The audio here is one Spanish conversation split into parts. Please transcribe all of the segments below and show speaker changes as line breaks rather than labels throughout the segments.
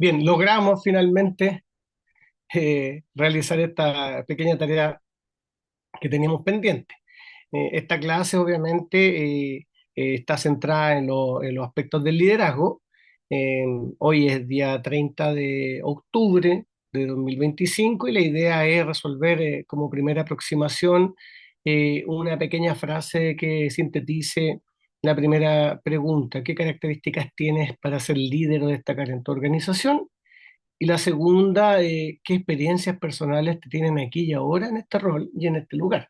Bien, logramos finalmente realizar esta pequeña tarea que teníamos pendiente. Esta clase obviamente está centrada en los aspectos del liderazgo. Hoy es día 30 de octubre de 2025 y la idea es resolver como primera aproximación una pequeña frase que sintetice la primera pregunta: ¿qué características tienes para ser líder o destacar en tu organización? Y la segunda, ¿qué experiencias personales te tienen aquí y ahora en este rol y en este lugar?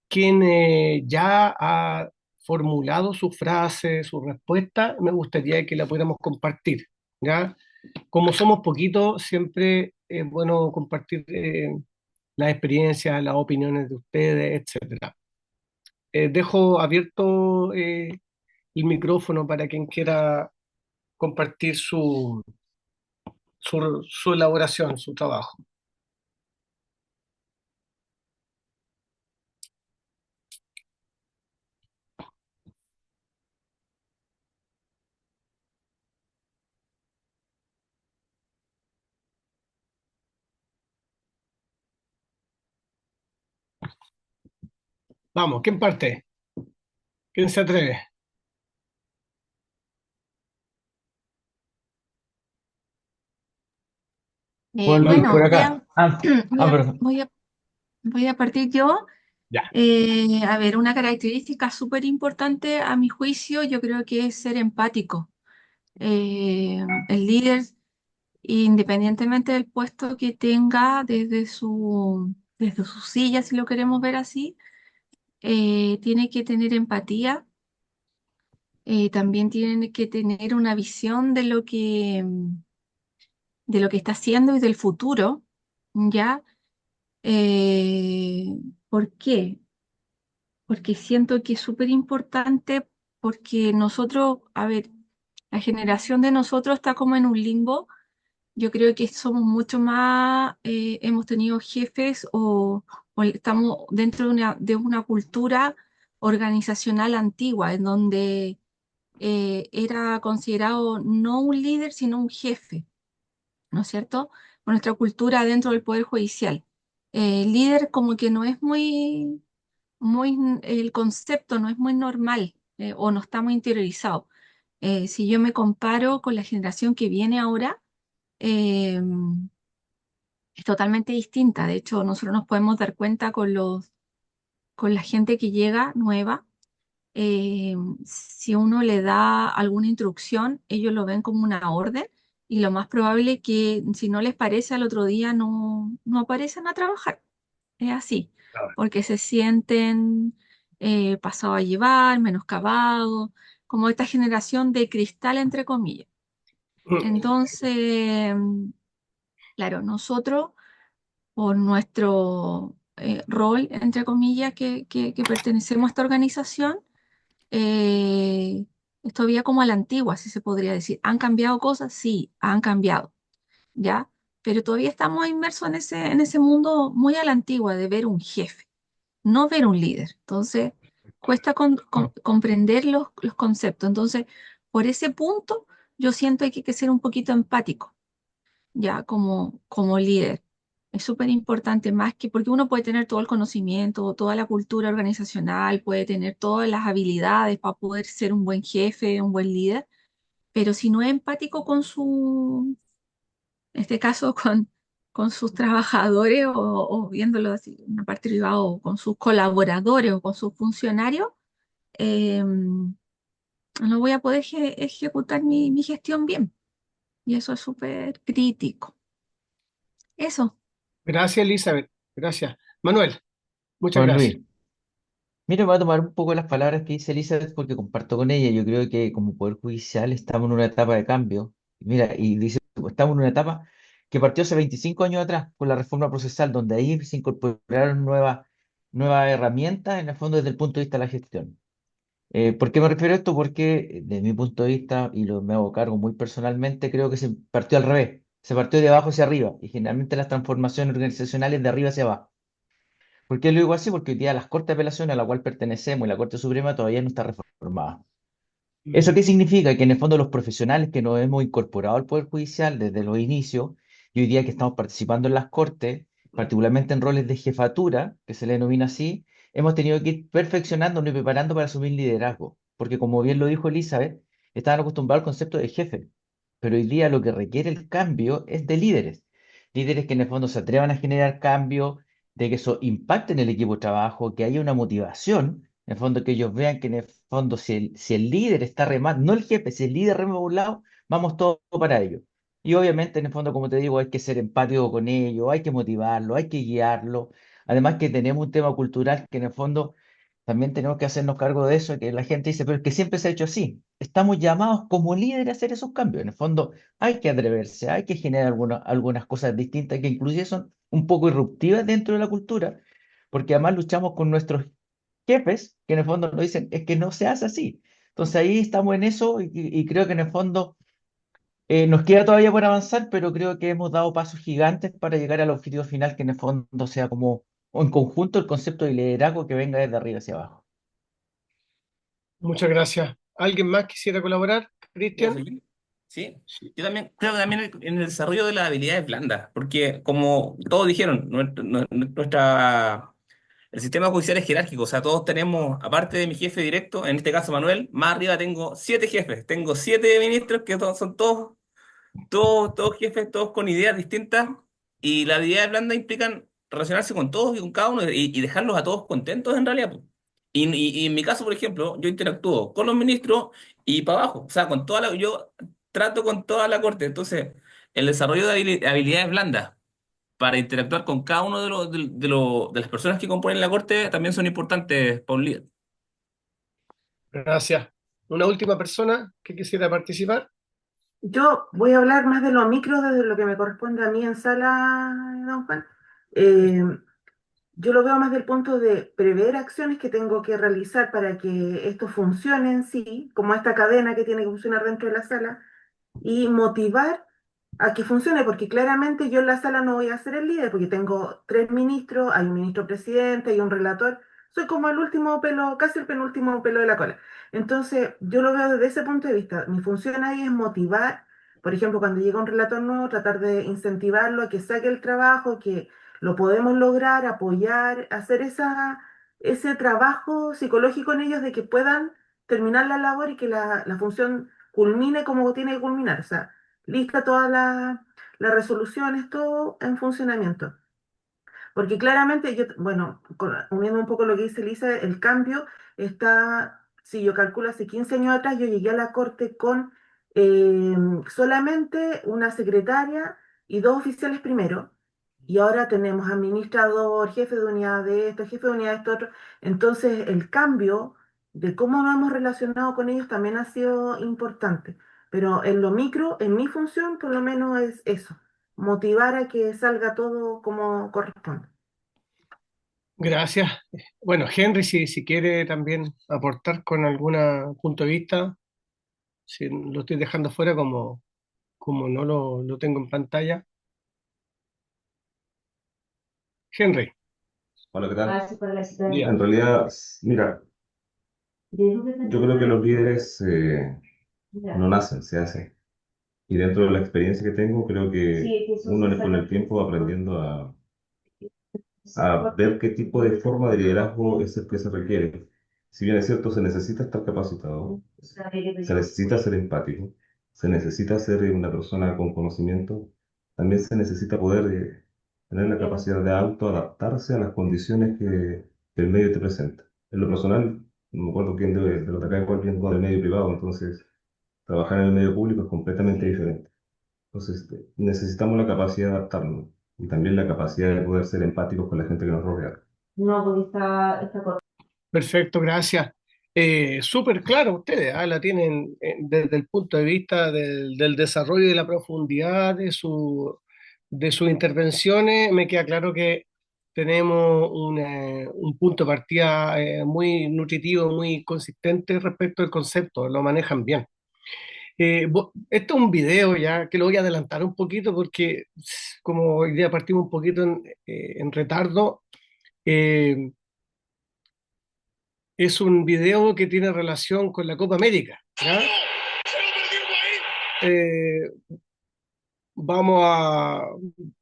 Quien ya ha formulado su frase, su respuesta, me gustaría que la pudiéramos compartir, ¿ya? Como somos poquitos, siempre es bueno compartir las experiencias, las opiniones de ustedes, etcétera. Dejo abierto el micrófono para quien quiera compartir su elaboración, su trabajo. Vamos, ¿quién parte? ¿Quién se atreve?
Bueno,
Manuel.
por acá.
Ya.
Perdón.
Voy a partir yo.
Ya.
A ver, una característica súper importante a mi juicio, yo creo que es ser empático. El líder, independientemente del puesto que tenga desde su silla, si lo queremos ver así, tiene que tener empatía, también tiene que tener una visión de lo que está haciendo y del futuro, ¿ya? Eh, ¿Por qué? Porque siento que es súper importante porque nosotros, a ver, la generación de nosotros está como en un limbo. Yo creo que somos mucho más, hemos tenido jefes o estamos dentro de una cultura organizacional antigua, en donde era considerado no un líder, sino un jefe, ¿no es cierto? Por nuestra cultura dentro del Poder Judicial. Líder como que no es el concepto no es muy normal o no está muy interiorizado. Si yo me comparo con la generación que viene ahora, eh, es totalmente distinta. De hecho, nosotros nos podemos dar cuenta con la gente que llega nueva. eh, si uno le da alguna instrucción, ellos lo ven como una orden y lo más probable es que si no les parece al otro día no aparecen a trabajar. Es así, porque se sienten pasados a llevar, menoscabados, como esta generación de cristal, entre comillas. Entonces, claro, nosotros, por nuestro rol, entre comillas, que pertenecemos a esta organización, eh, es todavía como a la antigua, si se podría decir. ¿Han cambiado cosas? Sí, han cambiado, ¿ya? Pero todavía estamos inmersos en ese mundo muy a la antigua de ver un jefe, no ver un líder. Entonces, cuesta comprender los conceptos. Entonces, por ese punto, yo siento que hay que ser un poquito empático, ya como líder. Es súper importante, más que porque uno puede tener todo el conocimiento, toda la cultura organizacional, puede tener todas las habilidades para poder ser un buen jefe, un buen líder, pero si no es empático en este caso con sus trabajadores o viéndolo así, en una parte privada, o con sus colaboradores o con sus funcionarios, no voy a poder ejecutar mi gestión bien. Y eso es súper crítico. Eso.
Gracias, Elizabeth. Gracias. Manuel, muchas
Juan
gracias.
Luis. Mira, voy a tomar un poco las palabras que dice Elizabeth porque comparto con ella. Yo creo que como Poder Judicial estamos en una etapa de cambio. Mira, y dice, estamos en una etapa que partió hace 25 años atrás con la reforma procesal, donde ahí se incorporaron nuevas herramientas en el fondo desde el punto de vista de la gestión. ¿Por qué me refiero a esto? Porque desde mi punto de vista, y me hago cargo muy personalmente, creo que se partió al revés. Se partió de abajo hacia arriba y generalmente las transformaciones organizacionales de arriba hacia abajo. ¿Por qué lo digo así? Porque hoy día las Cortes de Apelación a la cual pertenecemos y la Corte Suprema todavía no está reformada. ¿Eso qué significa? Que en el fondo los profesionales que nos hemos incorporado al Poder Judicial desde los inicios, y hoy día que estamos participando en las Cortes, particularmente en roles de jefatura, que se le denomina así, hemos tenido que ir perfeccionándonos y preparando para asumir liderazgo. Porque como bien lo dijo Elizabeth, estaban acostumbrados al concepto de jefe, pero hoy día lo que requiere el cambio es de líderes. Líderes que en el fondo se atrevan a generar cambio, de que eso impacte en el equipo de trabajo, que haya una motivación en el fondo, que ellos vean que en el fondo, si el líder está remando, no el jefe, si el líder rema por un lado, vamos todos para ello. Y obviamente, en el fondo, como te digo, hay que ser empático con ellos, hay que motivarlo, hay que guiarlo. Además que tenemos un tema cultural que en el fondo también tenemos que hacernos cargo de eso, que la gente dice, pero es que siempre se ha hecho así. Estamos llamados como líderes a hacer esos cambios. En el fondo, hay que atreverse, hay que generar algunas cosas distintas que inclusive son un poco irruptivas dentro de la cultura, porque además luchamos con nuestros jefes que en el fondo nos dicen, es que no se hace así. Entonces ahí estamos en eso y creo que en el fondo nos queda todavía por avanzar, pero creo que hemos dado pasos gigantes para llegar al objetivo final, que en el fondo sea como, o en conjunto, el concepto de liderazgo que venga desde arriba hacia abajo.
Muchas gracias. ¿Alguien más quisiera colaborar?
¿Puedo
Cristian.
seguir? Sí. Yo también creo que también en el desarrollo de las habilidades blandas, porque como todos dijeron, el sistema judicial es jerárquico, o sea, todos tenemos, aparte de mi jefe directo, en este caso Manuel, más arriba tengo 7 jefes, tengo 7 ministros que son todos jefes, todos con ideas distintas, y las habilidades blandas implican relacionarse con todos y con cada uno y dejarlos a todos contentos en realidad, po. Y en mi caso, por ejemplo, yo interactúo con los ministros y para abajo, o sea, yo trato con toda la corte, entonces el desarrollo de habilidades blandas para interactuar con cada uno de las personas que componen la corte también son importantes para un líder.
Gracias. Una última persona que quisiera participar.
Yo voy a hablar más de lo micro, desde lo que me corresponde a mí en sala, don Juan. Eh, yo lo veo más del punto de prever acciones que tengo que realizar para que esto funcione en sí, como esta cadena que tiene que funcionar dentro de la sala, y motivar a que funcione, porque claramente yo en la sala no voy a ser el líder, porque tengo 3 ministros, hay un ministro presidente, hay un relator, soy como el último pelo, casi el penúltimo pelo de la cola. Entonces, yo lo veo desde ese punto de vista. Mi función ahí es motivar, por ejemplo, cuando llega un relator nuevo, tratar de incentivarlo a que saque el trabajo, que lo podemos lograr, apoyar, hacer ese trabajo psicológico en ellos de que puedan terminar la labor y que la función culmine como tiene que culminar. O sea, lista todas las resoluciones, todo en funcionamiento. Porque claramente, yo, bueno, uniendo un poco lo que dice Elisa, el cambio está, si yo calculo hace 15 años atrás, yo llegué a la corte con eh, solamente una secretaria y 2 oficiales primero, y ahora tenemos administrador, jefe de unidad de esto, jefe de unidad de esto otro. Entonces, el cambio de cómo nos hemos relacionado con ellos también ha sido importante. Pero en lo micro, en mi función, por lo menos es eso, motivar a que salga todo como corresponde.
Gracias. Bueno, Henry, si quiere también aportar con algún punto de vista, si lo estoy dejando fuera como no lo tengo en pantalla. Henry,
Hola, ¿qué tal?
ya.
En realidad, mira, yo creo que los líderes no nacen, se hacen. Y dentro de la experiencia que tengo, creo que uno con el tiempo va aprendiendo a ver qué tipo de forma de liderazgo es el que se requiere. Si bien es cierto, se necesita estar capacitado, se necesita ser empático, se necesita ser una persona con conocimiento, también se necesita poder tener la capacidad de autoadaptarse a las condiciones que el medio te presenta. En lo personal, no me acuerdo quién de los de acá, cuál viene del medio privado, entonces trabajar en el medio público es completamente diferente. Entonces, necesitamos la capacidad de adaptarnos y también la capacidad de poder ser empáticos con la gente que nos rodea.
No, porque está correcto.
Perfecto, gracias. Súper claro ustedes, la tienen desde el punto de vista del desarrollo y de la profundidad de sus intervenciones. Me queda claro que tenemos un punto de partida muy nutritivo, muy consistente respecto al concepto, lo manejan bien. Esto es un video ya que lo voy a adelantar un poquito porque como hoy día partimos un poquito en retardo. eh, es un video que tiene relación con la Copa América, ¿ya? Eh, vamos a...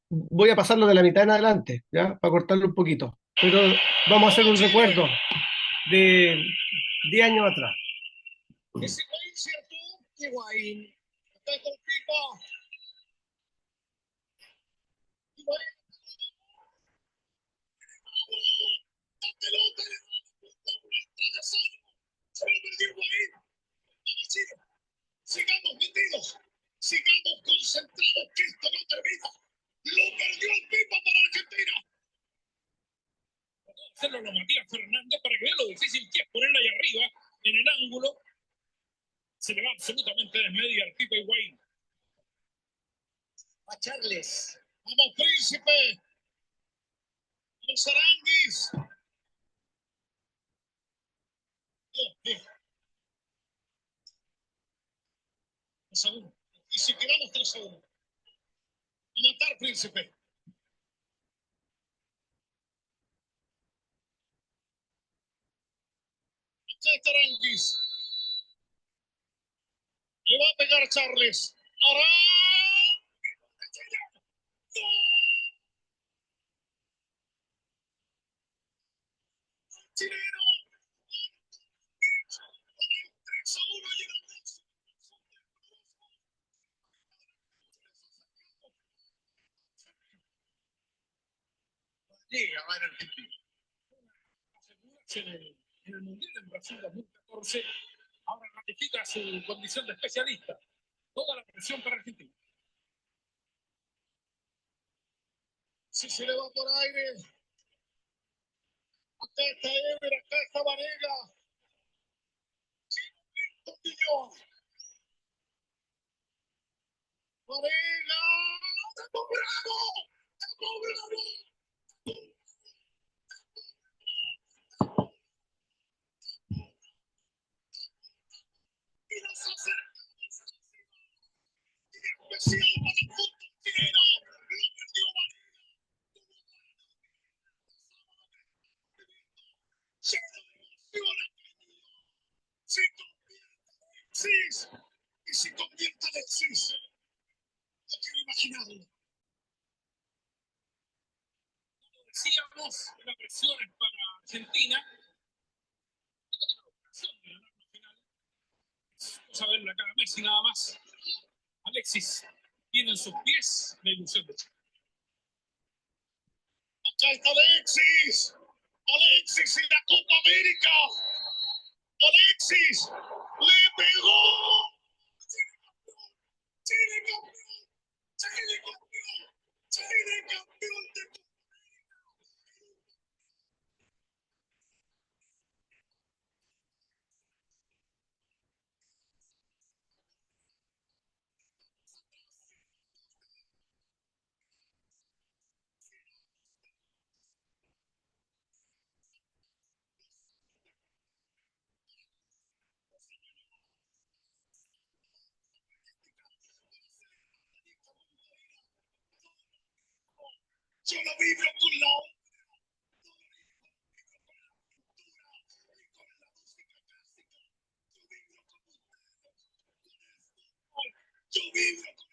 Voy a pasarlo de la mitad en adelante, ¿ya? Para cortarlo un poquito. Pero vamos a hacer un recuerdo de 10 años atrás. Ese Higuaín, ¿cierto? Higuaín. Está con Pipa. Higuaín. La pelota le da se lo perdió Higuaín. Vamos, Chile. Sigamos metidos. Sigamos concentrados que esto no termina. Lo perdió el Pipa para Argentina. Hacerlo a Matías Fernández para que vea lo difícil que es ponerla ahí arriba, en el ángulo. Se le va absolutamente desmedia al Pipa Higuaín. A Charles. Vamos, Príncipe. Los Aranguis. Bien. 3-1. Y si quedamos 3-1. A matar, Príncipe. Acá está Aranguis. Le va a pegar a Charles. ¡Arán! ¡Chileno! 3-1 llegamos. Llega, va en Argentina. En el Mundial en Brasil 2014, ahora ratifica su condición de especialista. Toda la presión para Argentina. Si se le va por aire. Acá está Ever, acá está Vanega. Vanega. ¡Estamos bravos! ¡Estamos bravos! Y nos acercamos especial para el fútbol chileno. Lo perdió Vanega. Se emociona. Se convierte Alexis. Y se convierte Alexis. No quiero imaginarlo. Como decíamos, la presión es para Argentina. No tiene la ocasión de ganar la final. Vamos a ver la cara de Messi nada más. Alexis tiene en sus pies la ilusión de Chile. Acá está Alexis. Alexis en la Copa América. Alexis le pegó. Chile campeón. Chile campeón. Chile campeón de Copa América. Yo lo vibro con la yo vibro con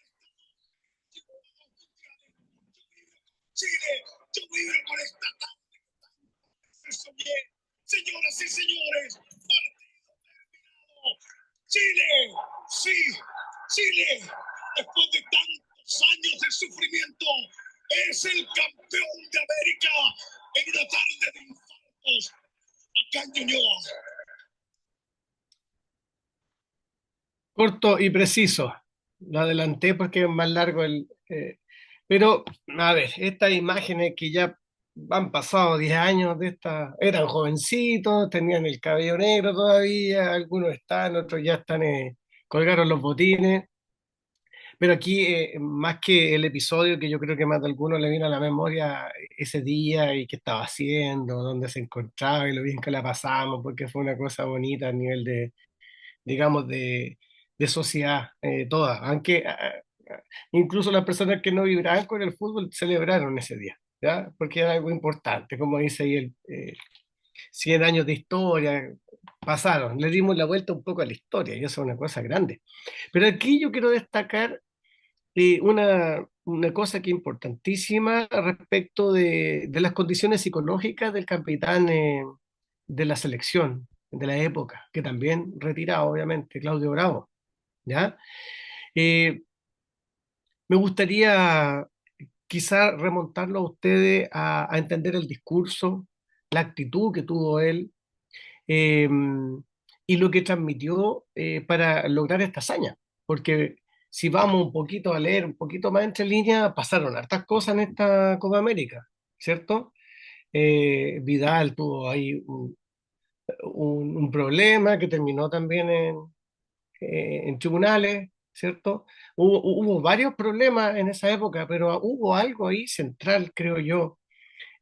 Chile, yo vibro con esta tarde. Soñé, señoras y señores, partido terminado. Chile, sí, Chile, después de tantos años de sufrimiento, es el campeón de América en una tarde de infartos acá en Ñuñoa. Corto y preciso. Lo adelanté porque es más largo pero, a ver, estas imágenes que ya han pasado 10 años de estas, eran jovencitos, tenían el cabello negro todavía, algunos están, otros ya están, colgaron los botines. Pero aquí, más que el episodio que yo creo que más de algunos le vino a la memoria ese día y qué estaba haciendo, dónde se encontraba y lo bien que la pasamos, porque fue una cosa bonita a nivel de, digamos, de sociedad toda. Aunque incluso las personas que no vibraban con el fútbol celebraron ese día, ¿ya? Porque era algo importante, como dice ahí 100 años de historia pasaron, le dimos la vuelta un poco a la historia y eso es una cosa grande. Pero aquí yo quiero destacar una cosa que es importantísima respecto de las condiciones psicológicas del capitán de la selección de la época, que también retirado, obviamente, Claudio Bravo, ¿ya? Eh, Me gustaría quizá remontarlo a ustedes a entender el discurso, la actitud que tuvo él eh, y lo que transmitió para lograr esta hazaña. Porque si vamos un poquito a leer, un poquito más entre líneas, pasaron hartas cosas en esta Copa América, ¿cierto? Vidal tuvo ahí un problema que terminó también en tribunales, ¿cierto? Hubo varios problemas en esa época, pero hubo algo ahí central, creo yo,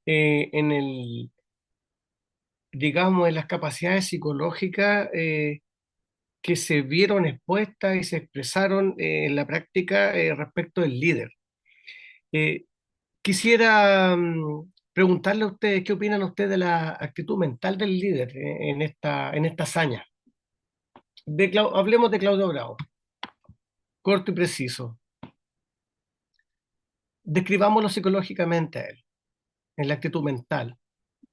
en el, digamos, en las capacidades psicológicas que se vieron expuestas y se expresaron en la práctica respecto del líder. Eh, Quisiera preguntarle a ustedes qué opinan ustedes de la actitud mental del líder en esta hazaña. Hablemos de Claudio Bravo, corto y preciso. Describámoslo psicológicamente a él, en la actitud mental.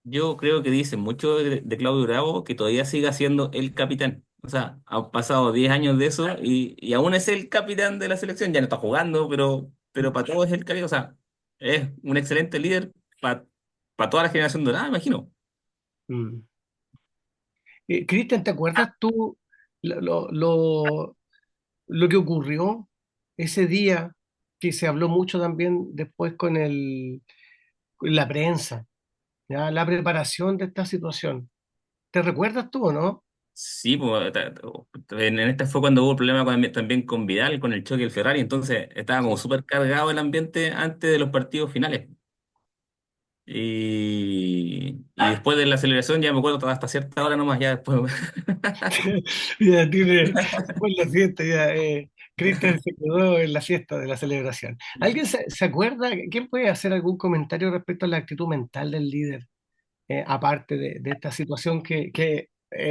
Yo creo que dice mucho de Claudio Bravo que todavía sigue siendo el capitán. O sea, han pasado 10 años de eso y aún es el capitán de la selección. Ya no está jugando, pero para todos es el capitán. O sea, es un excelente líder para toda la generación dorada, me imagino.
Mm. Cristian, ¿te acuerdas tú lo, lo, lo- lo que ocurrió ese día que se habló mucho también después con la prensa, ¿ya? La preparación de esta situación? ¿Te recuerdas tú o no?
Sí, pues, en este fue cuando hubo problema también con Vidal, con el choque del Ferrari. Entonces estaba como
Sí.
súper cargado el ambiente antes de los partidos finales. Y después de la celebración, ya me acuerdo hasta cierta hora nomás, ya después.
Ya tiene, se fue en la fiesta, ya, Cristian se quedó en la fiesta de la celebración. ¿Alguien se acuerda? ¿Quién puede hacer algún comentario respecto a la actitud mental del líder? Aparte de esta situación que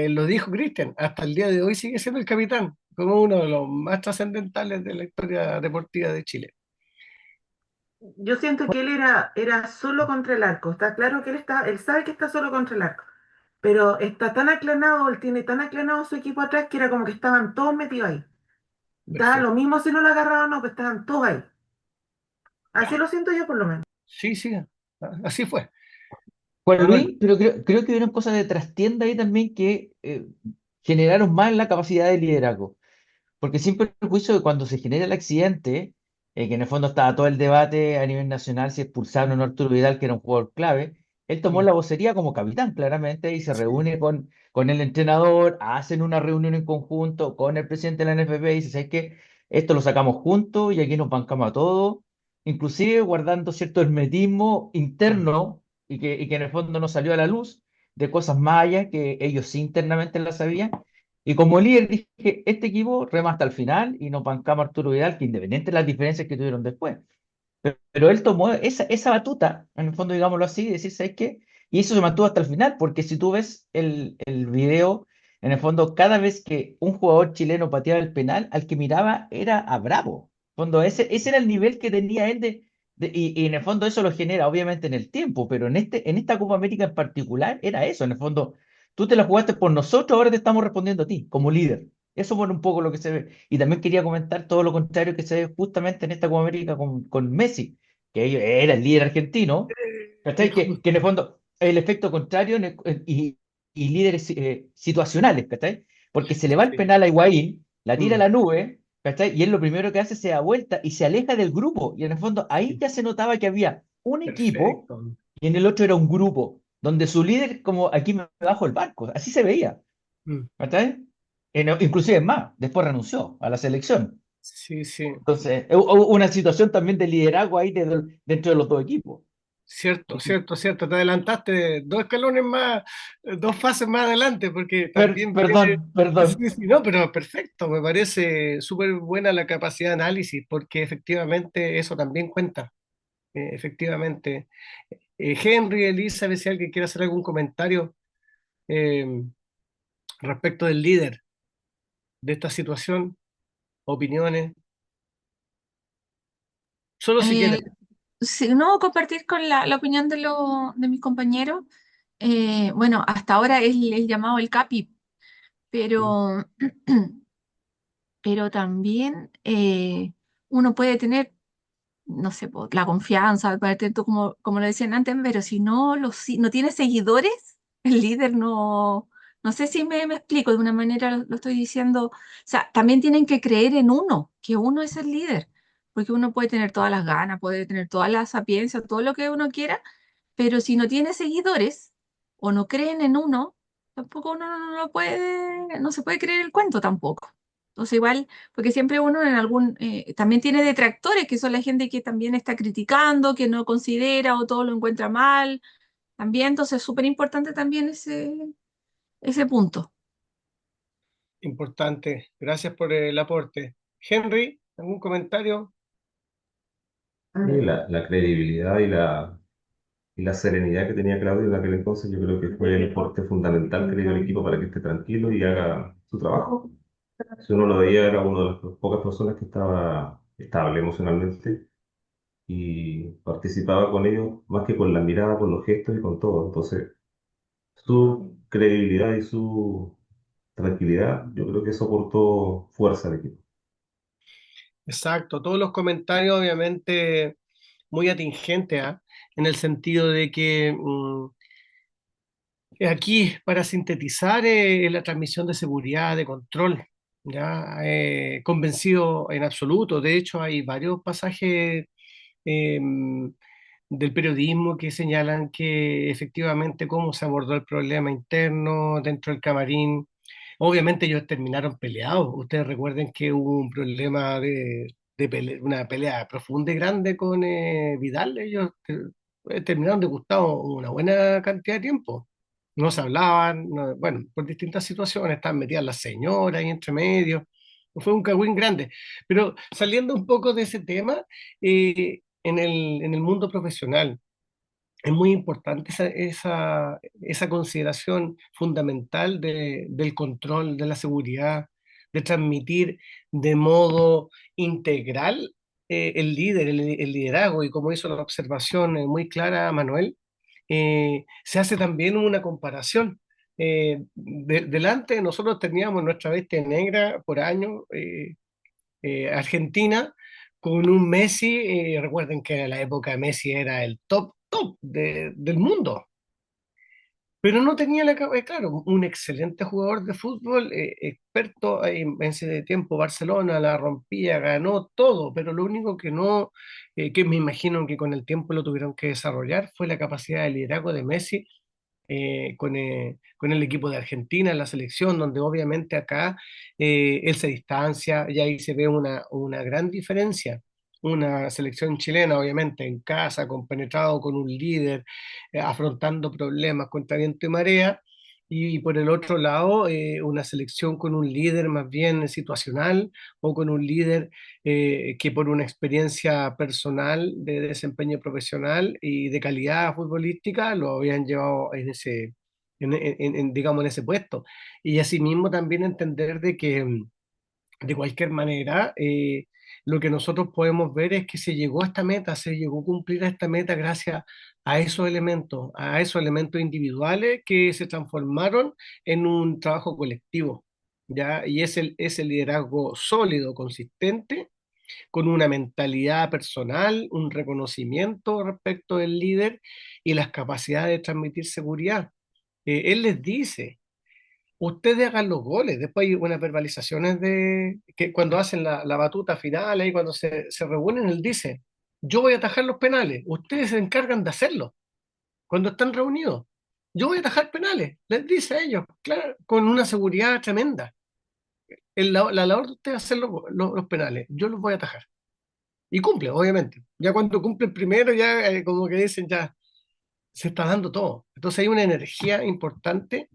lo dijo Cristian, hasta el día de hoy sigue siendo el capitán, como uno de los más trascendentales de la historia deportiva de Chile.
Yo siento que él era solo contra el arco. Está claro que él sabe que está solo contra el arco. Pero está tan aclanado, él tiene tan aclanado su equipo atrás que era como que estaban todos metidos ahí. Da lo
Perfecto.
mismo si no lo agarraban o no, pero estaban todos ahí. Así
Ya.
lo siento yo por lo menos.
Sí, sí, así fue.
Para
Manuel,
mí, pero creo que hubieron cosas de trastienda ahí también que generaron más la capacidad de liderazgo. Porque sin perjuicio de cuando se genera el accidente, que en el fondo estaba todo el debate a nivel nacional si expulsaron o no a Arturo Vidal, que era un jugador clave, él tomó
mm,
la vocería como capitán, claramente, y se
sí,
reúne con el entrenador, hacen una reunión en conjunto con el presidente de la NFP y dice, ¿sabes qué? Esto lo sacamos juntos y aquí nos bancamos a todos, inclusive guardando cierto hermetismo
mm,
interno y que en el fondo no salió a la luz de cosas mayas que ellos sí internamente las sabían y como líder dije, este equipo rema hasta el final y nos bancamos a Arturo Vidal, que independiente de las diferencias que tuvieron después. Pero él tomó esa batuta, en el fondo, digámoslo así, y decir, ¿sabes qué? Y eso se mantuvo hasta el final, porque si tú ves el video, en el fondo, cada vez que un jugador chileno pateaba el penal, al que miraba era a Bravo. En el fondo, ese era el nivel que tenía él y en el fondo eso lo genera, obviamente, en el tiempo, pero en esta Copa América en particular era eso, en el fondo, tú te la jugaste por nosotros, ahora te estamos respondiendo a ti, como líder. Eso fue un poco lo que se ve. Y también quería comentar todo lo contrario que se ve justamente en esta Copa América con Messi, que era el líder argentino, ¿cachai? Que en el
justo,
fondo el efecto contrario y líderes situacionales, ¿cachai? Porque se le va el
sí,
penal a Higuaín, la tira a
mm,
la nube, ¿cachai? Y él lo primero que hace se da vuelta y se aleja del grupo. Y en el fondo ahí
sí,
ya se notaba que había un equipo
perfecto.
y en el otro era un grupo, donde su líder como aquí me bajo el barco, así se veía.
Mm,
¿Cachai? Inclusive más, después renunció a la selección.
sí, sí.
Entonces, hubo una situación también de liderazgo ahí dentro de los dos equipos.
Cierto, cierto, cierto. Te adelantaste dos escalones más, dos fases más adelante, porque también viene.
Perdón.
Sí, sí, no, pero perfecto, me parece súper buena la capacidad de análisis, porque efectivamente eso también cuenta. Efectivamente. Henry, Elizabeth, si alguien quiere hacer algún comentario eh, respecto del líder de esta situación, opiniones, solo si
Eh,
quieren.
si no compartir con la opinión de mis compañeros, bueno, hasta ahora es el llamado el CAPI, pero, pero también uno puede tener, no sé, po, la confianza, puede tener como lo decían antes, pero si no, no tiene seguidores, el líder no, no sé si me explico, de una manera lo estoy diciendo, o sea, también tienen que creer en uno, que uno es el líder, porque uno puede tener todas las ganas, puede tener toda la sapiencia, todo lo que uno quiera, pero si no tiene seguidores o no creen en uno, tampoco uno no puede, no se puede creer el cuento tampoco. Entonces igual, porque siempre uno en algún, también tiene detractores, que son la gente que también está criticando, que no considera o todo lo encuentra mal, también, entonces es súper importante también ese punto.
Importante. Gracias por el aporte. Henry, ¿algún comentario?
Y la credibilidad y la serenidad que tenía Claudio en aquel entonces, yo creo que fue el aporte fundamental que le dio al equipo para que esté tranquilo y haga su trabajo. Si uno lo veía, era una de las pocas personas que estaba estable emocionalmente y participaba con ellos más que con la mirada, con los gestos y con todo. Entonces, su credibilidad y su tranquilidad, yo creo que eso aportó fuerza al equipo.
Exacto. Todos los comentarios, obviamente, muy atingentes, ¿ah? En el sentido de que aquí, para sintetizar, la transmisión de seguridad, de control, ya convencido en absoluto. De hecho, hay varios pasajes eh, del periodismo que señalan que efectivamente cómo se abordó el problema interno dentro del camarín. Obviamente ellos terminaron peleados. Ustedes recuerden que hubo un problema una pelea profunda y grande con Vidal. Ellos terminaron disgustados una buena cantidad de tiempo. No se hablaban, bueno, por distintas situaciones, estaban metidas las señoras y entre medio. Fue un cagüín grande. Pero saliendo un poco de ese tema, en el mundo profesional, es muy importante esa consideración fundamental del control, de la seguridad, de transmitir de modo integral el líder, el liderazgo, y como hizo la observación muy clara Manuel, se hace también una comparación. Delante nosotros teníamos nuestra bestia negra por año, Argentina, con un Messi, recuerden que en la época de Messi era el top del mundo, pero no tenía claro, un excelente jugador de fútbol, experto en ese tiempo, Barcelona la rompía, ganó todo, pero lo único que no, que me imagino que con el tiempo lo tuvieron que desarrollar, fue la capacidad de liderazgo de Messi con el equipo de Argentina en la selección, donde obviamente acá él se distancia y ahí se ve una gran diferencia. Una selección chilena, obviamente, en casa, compenetrado con un líder, afrontando problemas contra viento y marea, y por el otro lado, una selección con un líder más bien situacional o con un líder que por una experiencia personal de desempeño profesional y de calidad futbolística lo habían llevado digamos, en ese puesto. Y asimismo también entender de que de cualquier manera, lo que nosotros podemos ver es que se llegó a esta meta, se llegó a cumplir a esta meta gracias a esos elementos individuales que se transformaron en un trabajo colectivo, ¿ya? Y es el liderazgo sólido, consistente, con una mentalidad personal, un reconocimiento respecto del líder y las capacidades de transmitir seguridad. Él les dice, ustedes hagan los goles. Después hay unas verbalizaciones de que cuando hacen la batuta final, ahí cuando se reúnen, él dice, yo voy a atajar los penales, ustedes se encargan de hacerlo cuando están reunidos. Yo voy a atajar penales, les dice a ellos, claro, con una seguridad tremenda. La labor de ustedes es hacer los penales, yo los voy a atajar. Y cumple, obviamente. Ya cuando cumple el primero, ya como que dicen, ya se está dando todo. Entonces hay una energía importante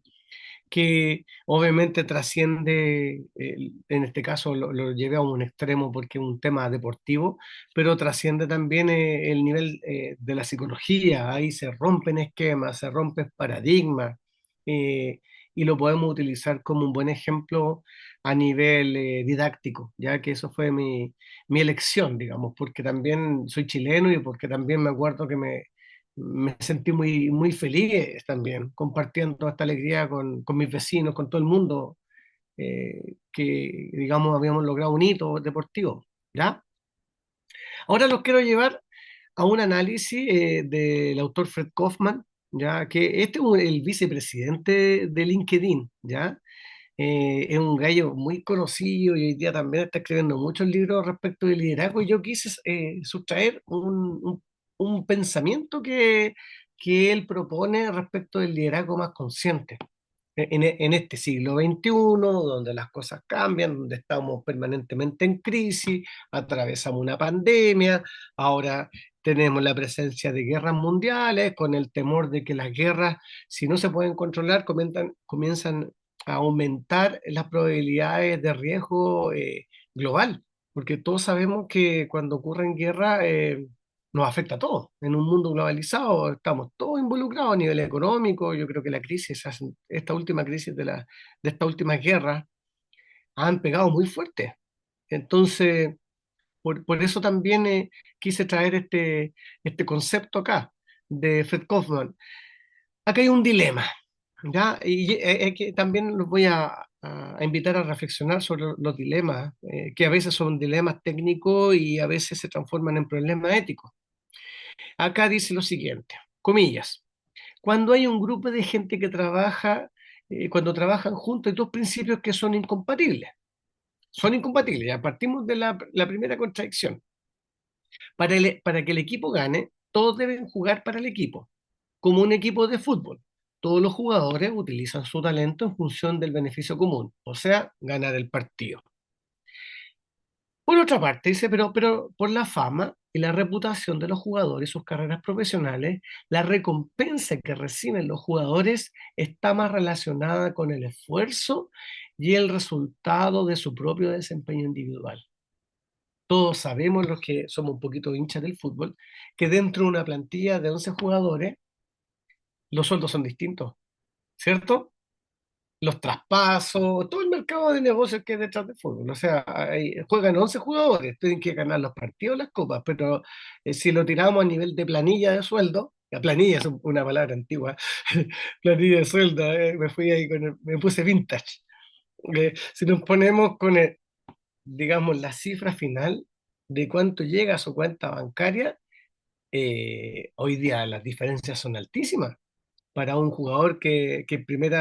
que obviamente trasciende, en este caso lo llevé a un extremo porque es un tema deportivo, pero trasciende también el nivel de la psicología. Ahí se rompen esquemas, se rompen paradigmas, eh, y lo podemos utilizar como un buen ejemplo a nivel didáctico, ya que eso fue mi elección, digamos, porque también soy chileno y porque también me acuerdo que me sentí muy feliz también compartiendo esta alegría con mis vecinos, con todo el mundo, que, digamos, habíamos logrado un hito deportivo, ¿ya? Ahora los quiero llevar a un análisis del autor Fred Kaufman, ya que este es el vicepresidente de LinkedIn, ¿ya? Es un gallo muy conocido y hoy día también está escribiendo muchos libros respecto del liderazgo y yo quise sustraer un pensamiento que él propone respecto del liderazgo más consciente en este siglo XXI, donde las cosas cambian, donde estamos permanentemente en crisis, atravesamos una pandemia, ahora tenemos la presencia de guerras mundiales, con el temor de que las guerras, si no se pueden controlar, comienzan a aumentar las probabilidades de riesgo global, porque todos sabemos que cuando ocurren guerras nos afecta a todos. En un mundo globalizado estamos todos involucrados a nivel económico. Yo creo que la crisis, esta última crisis de estas últimas guerras, han pegado muy fuerte. Entonces, por eso también quise traer este concepto acá de Fred Kaufman. Acá hay un dilema, ¿ya? Y que también los voy a invitar a reflexionar sobre los dilemas, que a veces son dilemas técnicos y a veces se transforman en problemas éticos. Acá dice lo siguiente, comillas, cuando hay un grupo de gente que trabaja, cuando trabajan juntos, hay dos principios que son incompatibles. Son incompatibles, ya partimos de la primera contradicción. Para que el equipo gane, todos deben jugar para el equipo, como un equipo de fútbol. Todos los jugadores utilizan su talento en función del beneficio común, o sea, ganar el partido. Por otra parte, dice, pero por la fama y la reputación de los jugadores y sus carreras profesionales, la recompensa que reciben los jugadores está más relacionada con el esfuerzo y el resultado de su propio desempeño individual. Todos sabemos, los que somos un poquito hinchas del fútbol, que dentro de una plantilla de 11 jugadores, los sueldos son distintos, ¿cierto? Los traspasos, todo el mercado de negocios que hay detrás del fútbol. O sea, juegan 11 jugadores, tienen que ganar los partidos, las copas, pero si lo tiramos a nivel de planilla de sueldo, la planilla es una palabra antigua, planilla de sueldo, me fui ahí me puse vintage. Si nos ponemos con, digamos, la cifra final de cuánto llega a su cuenta bancaria, hoy día las diferencias son altísimas para un jugador que primer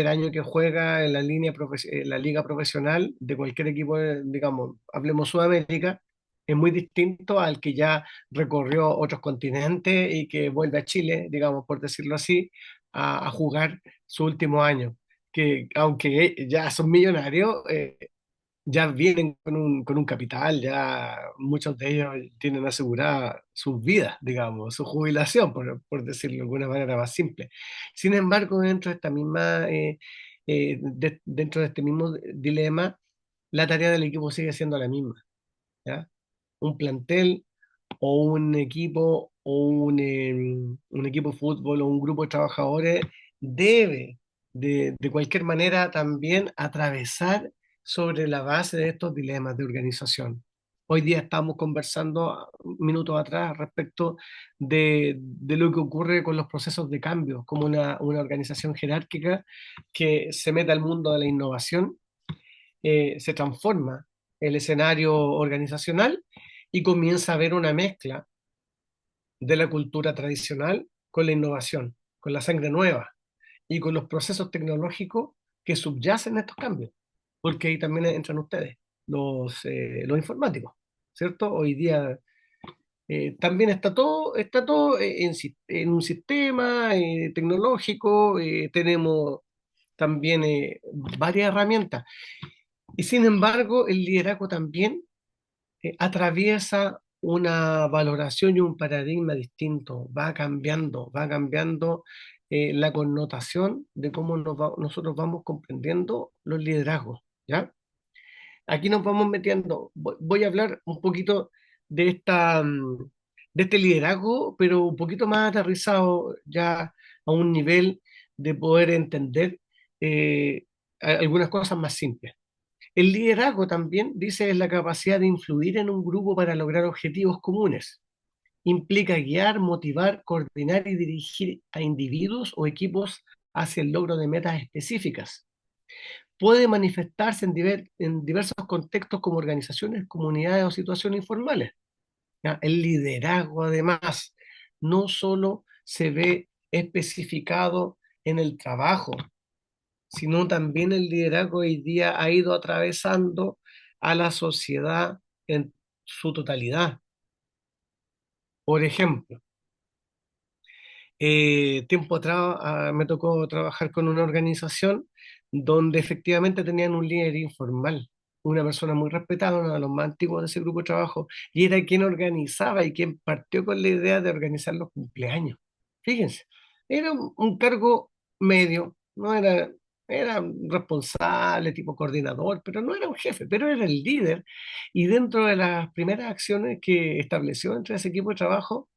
año que juega en en la liga profesional de cualquier equipo, digamos, hablemos Sudamérica, es muy distinto al que ya recorrió otros continentes y que vuelve a Chile, digamos, por decirlo así, a jugar su último año. Que aunque ya son millonarios, ya vienen con un capital, ya muchos de ellos tienen asegurada sus vidas, digamos, su jubilación, por decirlo de alguna manera más simple. Sin embargo, dentro de esta misma, dentro de este mismo dilema, la tarea del equipo sigue siendo la misma, ¿ya? Un plantel o un equipo o un equipo de fútbol o un grupo de trabajadores debe de cualquier manera también atravesar sobre la base de estos dilemas de organización. Hoy día estamos conversando minutos atrás respecto de lo que ocurre con los procesos de cambio, como una organización jerárquica que se mete al mundo de la innovación, se transforma el escenario organizacional y comienza a haber una mezcla de la cultura tradicional con la innovación, con la sangre nueva y con los procesos tecnológicos que subyacen a estos cambios, porque ahí también entran ustedes, los informáticos, ¿cierto? Hoy día también está todo en un sistema tecnológico, tenemos también varias herramientas, y sin embargo el liderazgo también atraviesa una valoración y un paradigma distinto, va cambiando la connotación de cómo nosotros vamos comprendiendo los liderazgos, ¿ya? Aquí nos vamos metiendo, voy a hablar un poquito de de este liderazgo, pero un poquito más aterrizado ya a un nivel de poder entender eh, algunas cosas más simples. El liderazgo también, dice, es la capacidad de influir en un grupo para lograr objetivos comunes. Implica guiar, motivar, coordinar y dirigir a individuos o equipos hacia el logro de metas específicas. Puede manifestarse en diversos contextos como organizaciones, comunidades o situaciones informales. ¿Ya? El liderazgo, además, no solo se ve especificado en el trabajo, sino también el liderazgo hoy día ha ido atravesando a la sociedad en su totalidad. Por ejemplo, tiempo atrás me tocó trabajar con una organización donde efectivamente tenían un líder informal, una persona muy respetada, uno de los más antiguos de ese grupo de trabajo, y era quien organizaba y quien partió con la idea de organizar los cumpleaños. Fíjense, era un cargo medio, no era, era responsable, tipo coordinador, pero no era un jefe, pero era el líder. Y dentro de las primeras acciones que estableció entre ese equipo de trabajo,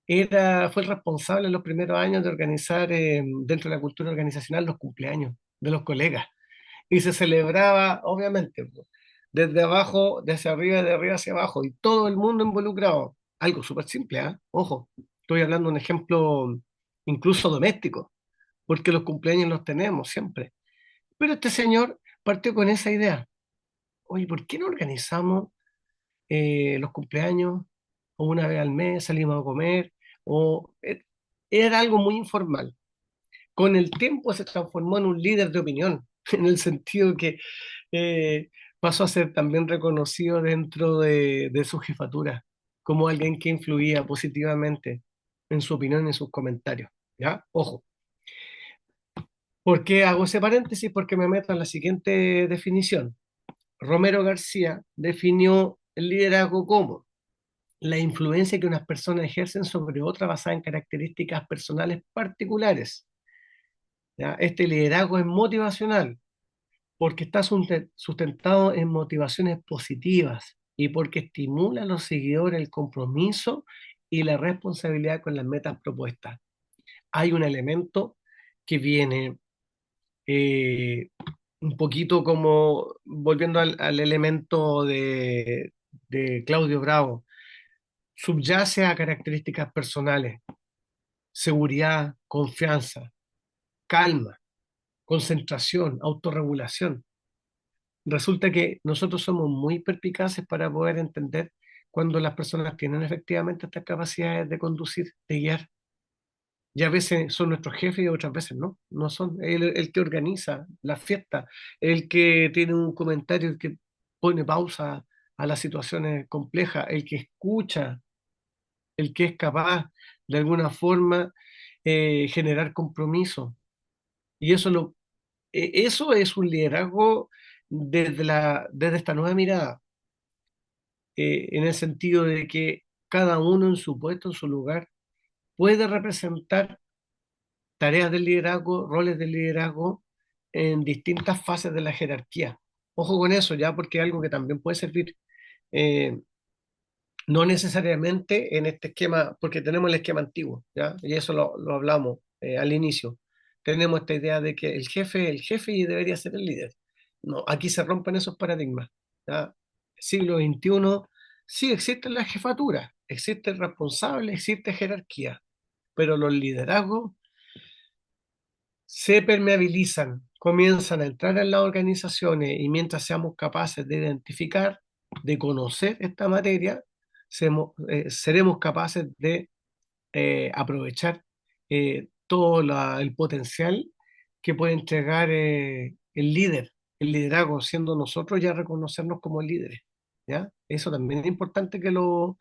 fue el responsable en los primeros años de organizar dentro de la cultura organizacional los cumpleaños de los colegas. Y se celebraba, obviamente, pues, desde abajo, desde arriba, de arriba hacia abajo, y todo el mundo involucrado. Algo súper simple, ¿ah? Ojo, estoy hablando de un ejemplo incluso doméstico, porque los cumpleaños los tenemos siempre. Pero este señor partió con esa idea. Oye, ¿por qué no organizamos los cumpleaños, o una vez al mes salimos a comer, o era algo muy informal? Con el tiempo se transformó en un líder de opinión, en el sentido que eh, pasó a ser también reconocido dentro de su jefatura, como alguien que influía positivamente en su opinión y en sus comentarios. ¿Ya? Ojo. ¿Por qué hago ese paréntesis? Porque me meto en la siguiente definición. Romero García definió el liderazgo como la influencia que unas personas ejercen sobre otras basada en características personales particulares. ¿Ya? Este liderazgo es motivacional porque está sustentado en motivaciones positivas y porque estimula a los seguidores el compromiso y la responsabilidad con las metas propuestas. Hay un elemento que viene eh, un poquito como volviendo al elemento de Claudio Bravo, subyace a características personales: seguridad, confianza, calma, concentración, autorregulación. Resulta que nosotros somos muy perspicaces para poder entender cuando las personas tienen efectivamente estas capacidades de conducir, de guiar. Y a veces son nuestros jefes y otras veces no, no son. El que organiza la fiesta, el que tiene un comentario, el que pone pausa a las situaciones complejas, el que escucha, el que es capaz de alguna forma generar compromiso. Y eso es un liderazgo desde esta nueva mirada, en el sentido de que cada uno en su puesto, en su lugar, puede representar tareas de liderazgo, roles de liderazgo en distintas fases de la jerarquía. Ojo con eso, ya, porque es algo que también puede servir. eh, no necesariamente en este esquema, porque tenemos el esquema antiguo, ¿ya? Y eso lo hablamos al inicio. Tenemos esta idea de que el jefe y debería ser el líder. No, aquí se rompen esos paradigmas, ¿ya? Siglo XXI, sí existe la jefatura, existe el responsable, existe jerarquía, pero los liderazgos se permeabilizan, comienzan a entrar en las organizaciones, y mientras seamos capaces de identificar, de conocer esta materia, seremos capaces de aprovechar todo el potencial que puede entregar el líder, el liderazgo, siendo nosotros ya reconocernos como líderes. ¿Ya? Eso también es importante que lo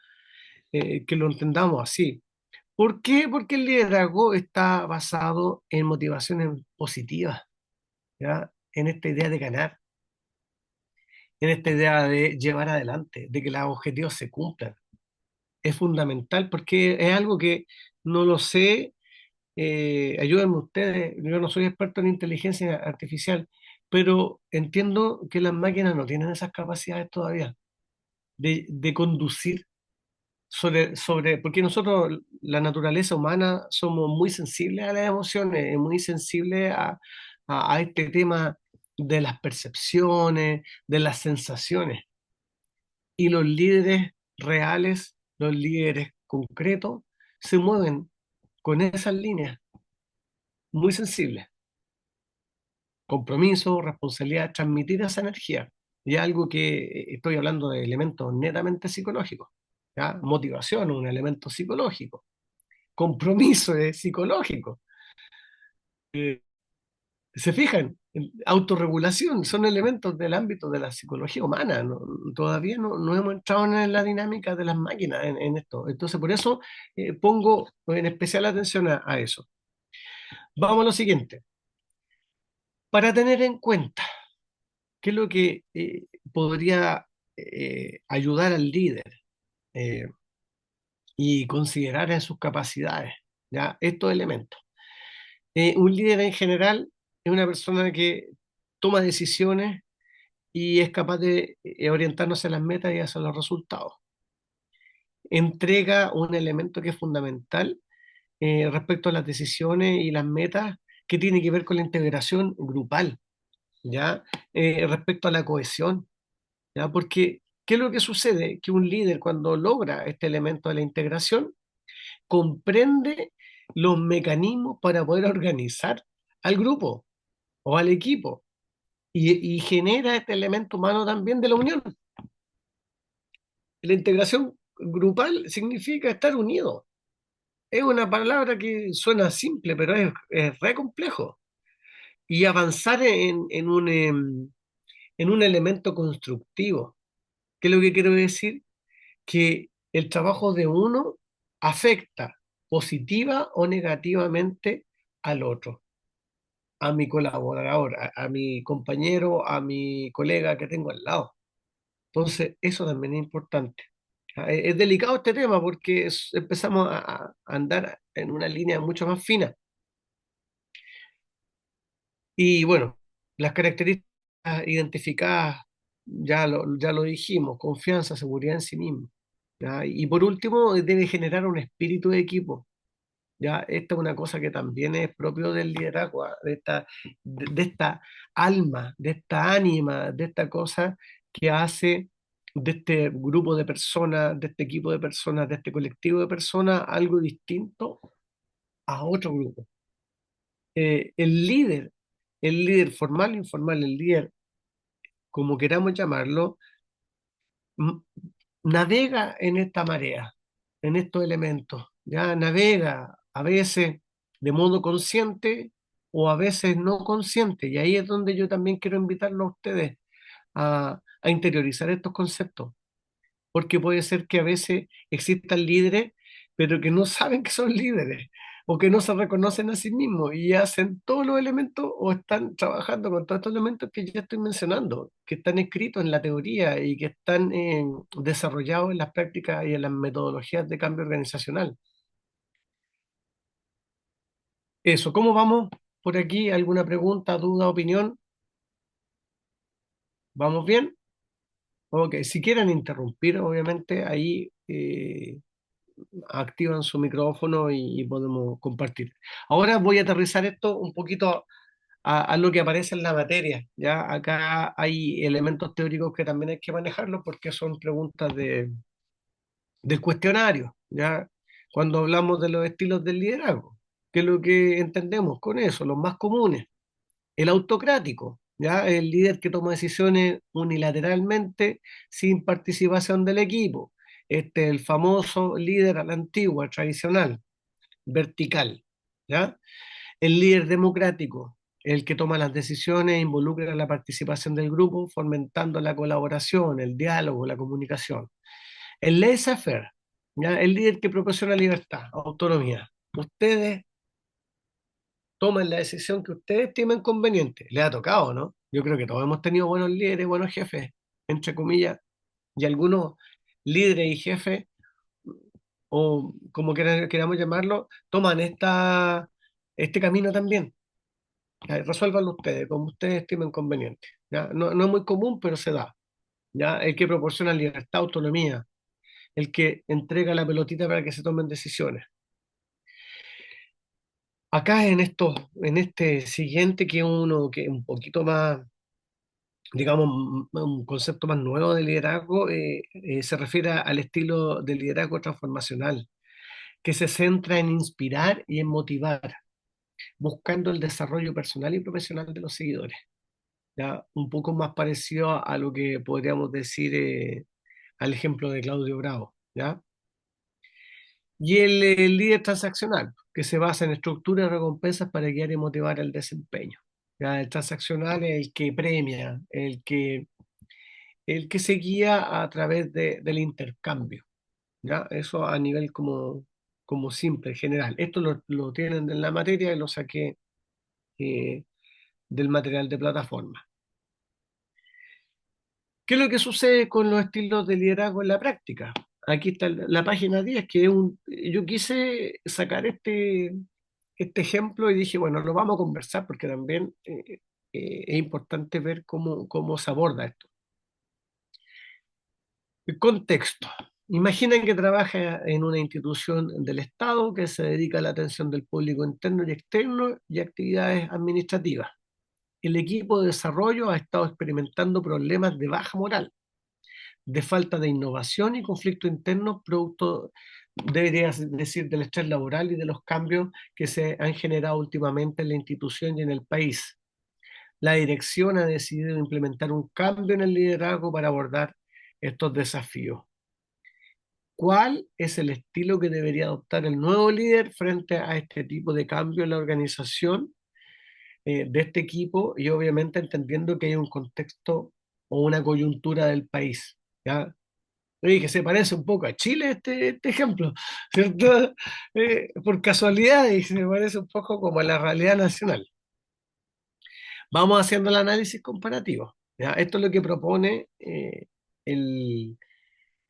entendamos así. ¿Por qué? Porque el liderazgo está basado en motivaciones positivas, ¿ya? En esta idea de ganar, en esta idea de llevar adelante, de que los objetivos se cumplan. Es fundamental porque es algo que no lo sé, ayúdenme ustedes, yo no soy experto en inteligencia artificial, pero entiendo que las máquinas no tienen esas capacidades todavía de conducir, porque nosotros, la naturaleza humana, somos muy sensibles a las emociones, muy sensibles a este tema de las percepciones, de las sensaciones. Y los líderes reales, los líderes concretos, se mueven con esas líneas muy sensibles. Compromiso, responsabilidad, transmitir esa energía. Y algo que estoy hablando de elementos netamente psicológicos. ¿Ya? Motivación, un elemento psicológico. Compromiso es psicológico. ¿Se fijan? Autorregulación son elementos del ámbito de la psicología humana. Todavía no hemos entrado en la dinámica de las máquinas en esto. Entonces, por eso pongo en especial atención a eso. Vamos a lo siguiente. Para tener en cuenta qué es lo que podría ayudar al líder eh, y considerar en sus capacidades, ¿ya? Estos elementos. Un líder en general es una persona que toma decisiones y es capaz de orientarnos hacia las metas y hacia los resultados. Entrega un elemento que es fundamental respecto a las decisiones y las metas que tiene que ver con la integración grupal, ¿ya? Respecto a la cohesión, ¿ya? Porque, ¿qué es lo que sucede? Que un líder cuando logra este elemento de la integración comprende los mecanismos para poder organizar al grupo o al equipo y genera este elemento humano también de la unión. La integración grupal significa estar unido. Es una palabra que suena simple, pero es re complejo. Y avanzar en un elemento constructivo. ¿Qué es lo que quiero decir? Que el trabajo de uno afecta positiva o negativamente al otro, a mi colaborador, a mi compañero, a mi colega que tengo al lado. Entonces, eso también es importante. Es delicado este tema porque empezamos a andar en una línea mucho más fina. Y bueno, las características identificadas, ya lo dijimos, confianza, seguridad en sí mismo. ¿Ya? Y por último, debe generar un espíritu de equipo. ¿Ya? Esta es una cosa que también es propio del liderazgo, de esta alma, de esta ánima, de esta cosa que hace de este grupo de personas, de este equipo de personas, de este colectivo de personas, algo distinto a otro grupo. El líder, el líder formal, informal, el líder, como queramos llamarlo, m- navega en esta marea, en estos elementos, ya navega a veces de modo consciente o a veces no consciente, y ahí es donde yo también quiero invitarlos a ustedes a interiorizar estos conceptos, porque puede ser que a veces existan líderes, pero que no saben que son líderes, o que no se reconocen a sí mismos y hacen todos los elementos o están trabajando con todos estos elementos que ya estoy mencionando, que están escritos en la teoría y que están desarrollados en las prácticas y en las metodologías de cambio organizacional. Eso, ¿cómo vamos por aquí? ¿Alguna pregunta, duda, opinión? ¿Vamos bien? Ok, si quieren interrumpir, obviamente ahí activan su micrófono y podemos compartir. Ahora voy a aterrizar esto un poquito a lo que aparece en la materia. Ya acá hay elementos teóricos que también hay que manejarlos porque son preguntas del cuestionario. Ya cuando hablamos de los estilos del liderazgo, ¿qué es lo que entendemos con eso? Los más comunes. El autocrático, ya el líder que toma decisiones unilateralmente sin participación del equipo. Este es el famoso líder a la antigua, tradicional, vertical, ¿ya? El líder democrático, el que toma las decisiones e involucra la participación del grupo, fomentando la colaboración, el diálogo, la comunicación. El laissez-faire, ¿ya? El líder que proporciona libertad, autonomía. Ustedes toman la decisión que ustedes estimen conveniente. Les ha tocado, ¿no? Yo creo que todos hemos tenido buenos líderes, buenos jefes, entre comillas, y algunos líderes y jefes, o como queramos llamarlo, toman este camino también. Ya, resuélvanlo ustedes, como ustedes estimen conveniente. ¿Ya? No es muy común, pero se da. ¿Ya? El que proporciona libertad, autonomía. el que entrega la pelotita para que se tomen decisiones. Acá en este siguiente, que uno que es un poquito más, digamos, un concepto más nuevo de liderazgo, se refiere al estilo de liderazgo transformacional, que se centra en inspirar y en motivar, buscando el desarrollo personal y profesional de los seguidores. ¿Ya? Un poco más parecido a lo que podríamos decir al ejemplo de Claudio Bravo. ¿Ya? Y el líder transaccional, que se basa en estructuras de recompensas para guiar y motivar el desempeño. ¿Ya? El transaccional es el que premia, el que se guía a través del intercambio. ¿Ya? Eso a nivel como simple, general. Esto lo tienen en la materia y lo saqué eh, del material de plataforma. ¿Qué es lo que sucede con los estilos de liderazgo en la práctica? Aquí está la página 10, que es yo quise sacar este ejemplo y dije, bueno, lo vamos a conversar porque también es importante ver cómo se aborda esto. El contexto. Imaginen que trabaja en una institución del Estado que se dedica a la atención del público interno y externo y actividades administrativas. El equipo de desarrollo ha estado experimentando problemas de baja moral, de falta de innovación y conflicto interno, producto, debería decir, del estrés laboral y de los cambios que se han generado últimamente en la institución y en el país. La dirección ha decidido implementar un cambio en el liderazgo para abordar estos desafíos. ¿Cuál es el estilo que debería adoptar el nuevo líder frente a este tipo de cambio en la organización de este equipo? Y obviamente entendiendo que hay un contexto o una coyuntura del país, ¿ya? Oye, que se parece un poco a Chile este ejemplo, ¿cierto? Por casualidad, y se parece un poco como a la realidad nacional. Vamos haciendo el análisis comparativo, ¿ya? Esto es lo que propone el,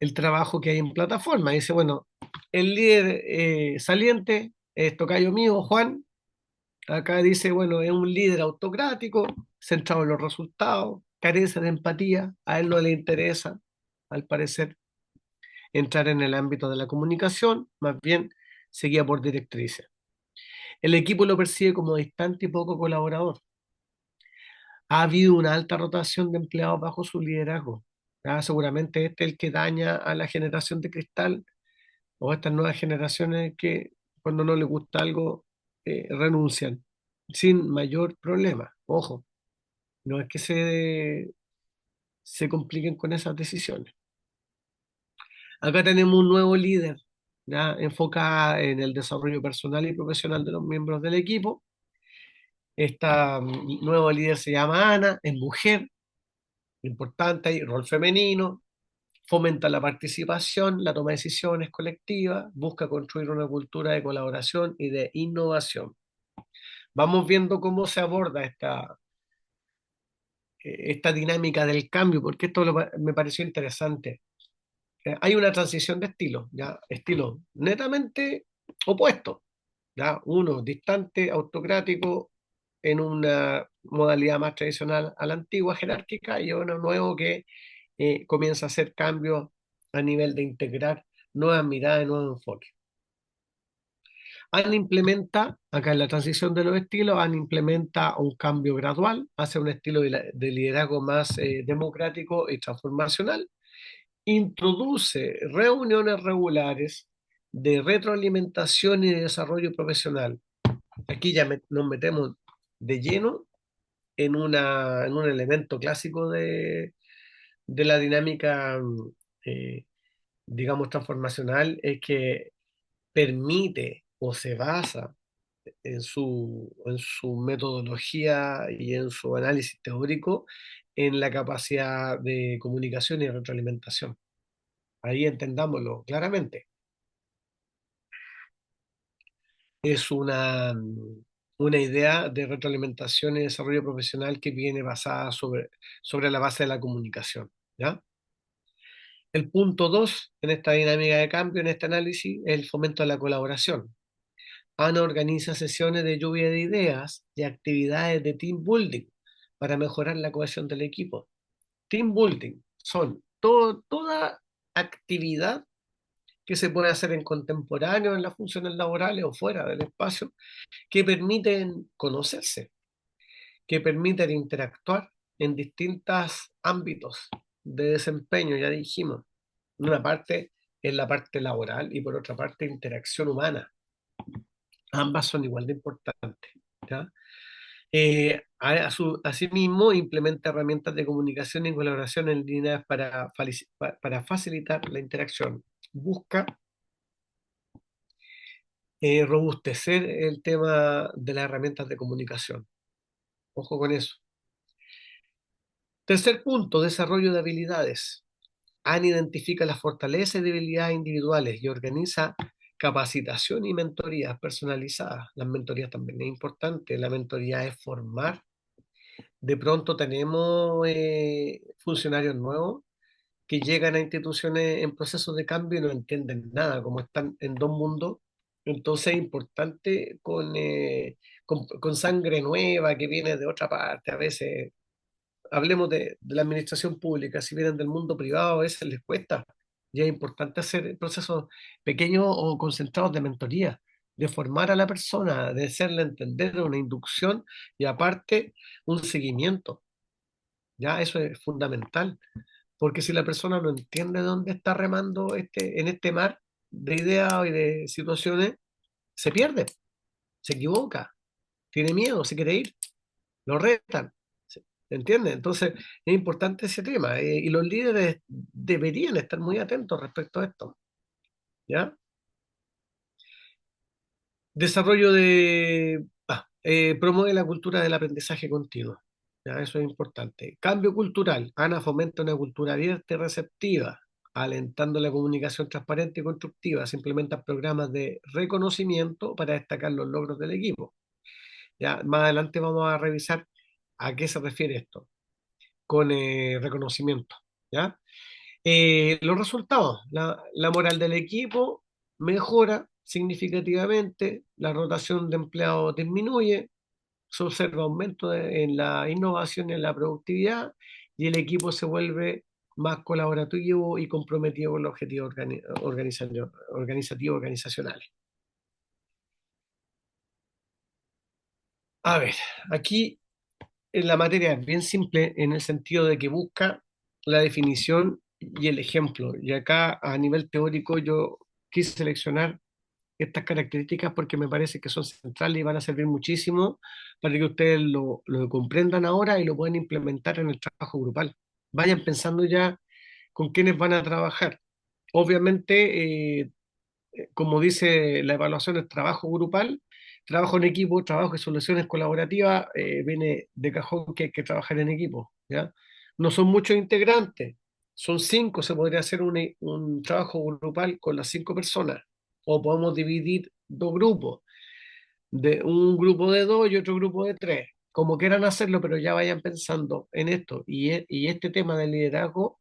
el trabajo que hay en plataforma. Dice, bueno, el líder saliente es tocayo mío, Juan. Acá dice, bueno, es un líder autocrático, centrado en los resultados, carece de empatía, a él no le interesa, al parecer, entrar en el ámbito de la comunicación, más bien seguía por directrices. El equipo lo percibe como distante y poco colaborador. Ha habido una alta rotación de empleados bajo su liderazgo. Seguramente este es el que daña a la generación de cristal o a estas nuevas generaciones que cuando no les gusta algo renuncian sin mayor problema. Ojo, no es que se compliquen con esas decisiones. Acá tenemos un nuevo líder, ¿ya? Enfocada en el desarrollo personal y profesional de los miembros del equipo. Esta nuevo líder se llama Ana, es mujer, importante, hay rol femenino, fomenta la participación, la toma de decisiones colectiva, busca construir una cultura de colaboración y de innovación. Vamos viendo cómo se aborda esta dinámica del cambio, porque esto me pareció interesante. Hay una transición de estilo, ¿ya? Estilo netamente opuesto, ¿ya? Uno distante, autocrático, en una modalidad más tradicional a la antigua jerárquica, y uno nuevo que comienza a hacer cambios a nivel de integrar nuevas miradas, nuevos enfoques. Acá en la transición de los estilos, implementa un cambio gradual hacia un estilo de liderazgo más democrático y transformacional. Introduce reuniones regulares de retroalimentación y de desarrollo profesional. Aquí ya nos metemos de lleno en un elemento clásico de la dinámica, eh, digamos, transformacional, es que permite o se basa en su metodología y en su análisis teórico en la capacidad de comunicación y retroalimentación. Ahí entendámoslo claramente. Es una idea de retroalimentación y desarrollo profesional que viene basada sobre la base de la comunicación, ¿ya? El punto 2 en esta dinámica de cambio, en este análisis, es el fomento de la colaboración. Ana organiza sesiones de lluvia de ideas y actividades de team building para mejorar la cohesión del equipo. Team building son toda actividad que se puede hacer en contemporáneo en las funciones laborales o fuera del espacio, que permiten conocerse, que permiten interactuar en distintos ámbitos de desempeño, ya dijimos. Una parte es la parte laboral y por otra parte interacción humana. Ambas son igual de importantes. ¿Ya? Asimismo, implementa herramientas de comunicación y colaboración en línea para facilitar la interacción. Busca robustecer el tema de las herramientas de comunicación. Ojo con eso. Tercer punto, desarrollo de habilidades. ANI identifica las fortalezas y debilidades individuales y organiza capacitación y mentorías personalizadas. Las mentorías también es importante. La mentoría es formar. De pronto tenemos funcionarios nuevos que llegan a instituciones en procesos de cambio y no entienden nada, como están en dos mundos. Entonces es importante con sangre nueva que viene de otra parte. A veces, hablemos de la administración pública, si vienen del mundo privado, a veces les cuesta. Y es importante hacer procesos pequeños o concentrados de mentoría, de formar a la persona, de hacerle entender una inducción y aparte un seguimiento. Ya eso es fundamental, porque si la persona no entiende dónde está remando en este mar de ideas y de situaciones, se pierde, se equivoca, tiene miedo, se quiere ir, lo retan. ¿Entiendes? Entonces es importante ese tema y los líderes deberían estar muy atentos respecto a esto. ¿Ya? Desarrollo promueve la cultura del aprendizaje continuo. ¿Ya? Eso es importante. Cambio cultural. ANA fomenta una cultura abierta y receptiva, alentando la comunicación transparente y constructiva. Se implementan programas de reconocimiento para destacar los logros del equipo. ¿Ya? Más adelante vamos a revisar a qué se refiere esto con reconocimiento. ¿Ya? Los resultados, la moral del equipo mejora significativamente, la rotación de empleados disminuye, se observa aumento en la innovación y en la productividad y el equipo se vuelve más colaborativo y comprometido con los objetivos organizacionales. A ver, aquí en la materia es bien simple en el sentido de que busca la definición y el ejemplo. Y acá a nivel teórico yo quise seleccionar estas características porque me parece que son centrales y van a servir muchísimo para que ustedes lo comprendan ahora y lo puedan implementar en el trabajo grupal. Vayan pensando ya con quiénes van a trabajar. Obviamente, como dice la evaluación, el trabajo grupal, trabajo en equipo, trabajo y soluciones colaborativas, viene de cajón que hay que trabajar en equipo, ¿ya? No son muchos integrantes, son cinco, se podría hacer un trabajo grupal con las cinco personas, o podemos dividir dos grupos, de un grupo de dos y otro grupo de tres, como quieran hacerlo, pero ya vayan pensando en esto. Y este tema del liderazgo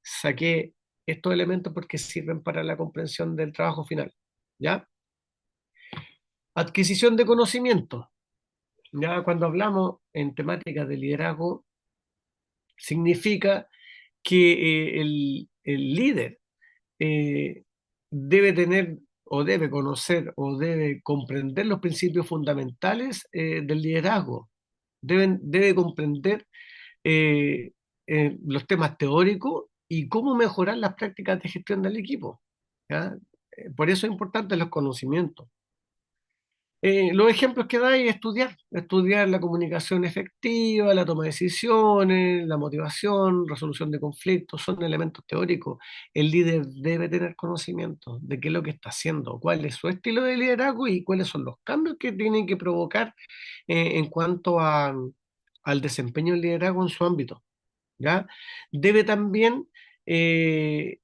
saqué estos elementos porque sirven para la comprensión del trabajo final. ¿Ya? Adquisición de conocimiento. Ya cuando hablamos en temáticas de liderazgo, significa que el líder eh, debe tener o debe conocer o debe comprender los principios fundamentales del liderazgo. Debe comprender eh, los temas teóricos y cómo mejorar las prácticas de gestión del equipo. ¿Ya? Por eso es importante los conocimientos. Los ejemplos que da es estudiar la comunicación efectiva, la toma de decisiones, la motivación, resolución de conflictos, son elementos teóricos. El líder debe tener conocimiento de qué es lo que está haciendo, cuál es su estilo de liderazgo y cuáles son los cambios que tiene que provocar en cuanto al desempeño del liderazgo en su ámbito. ¿Ya? Debe también eh,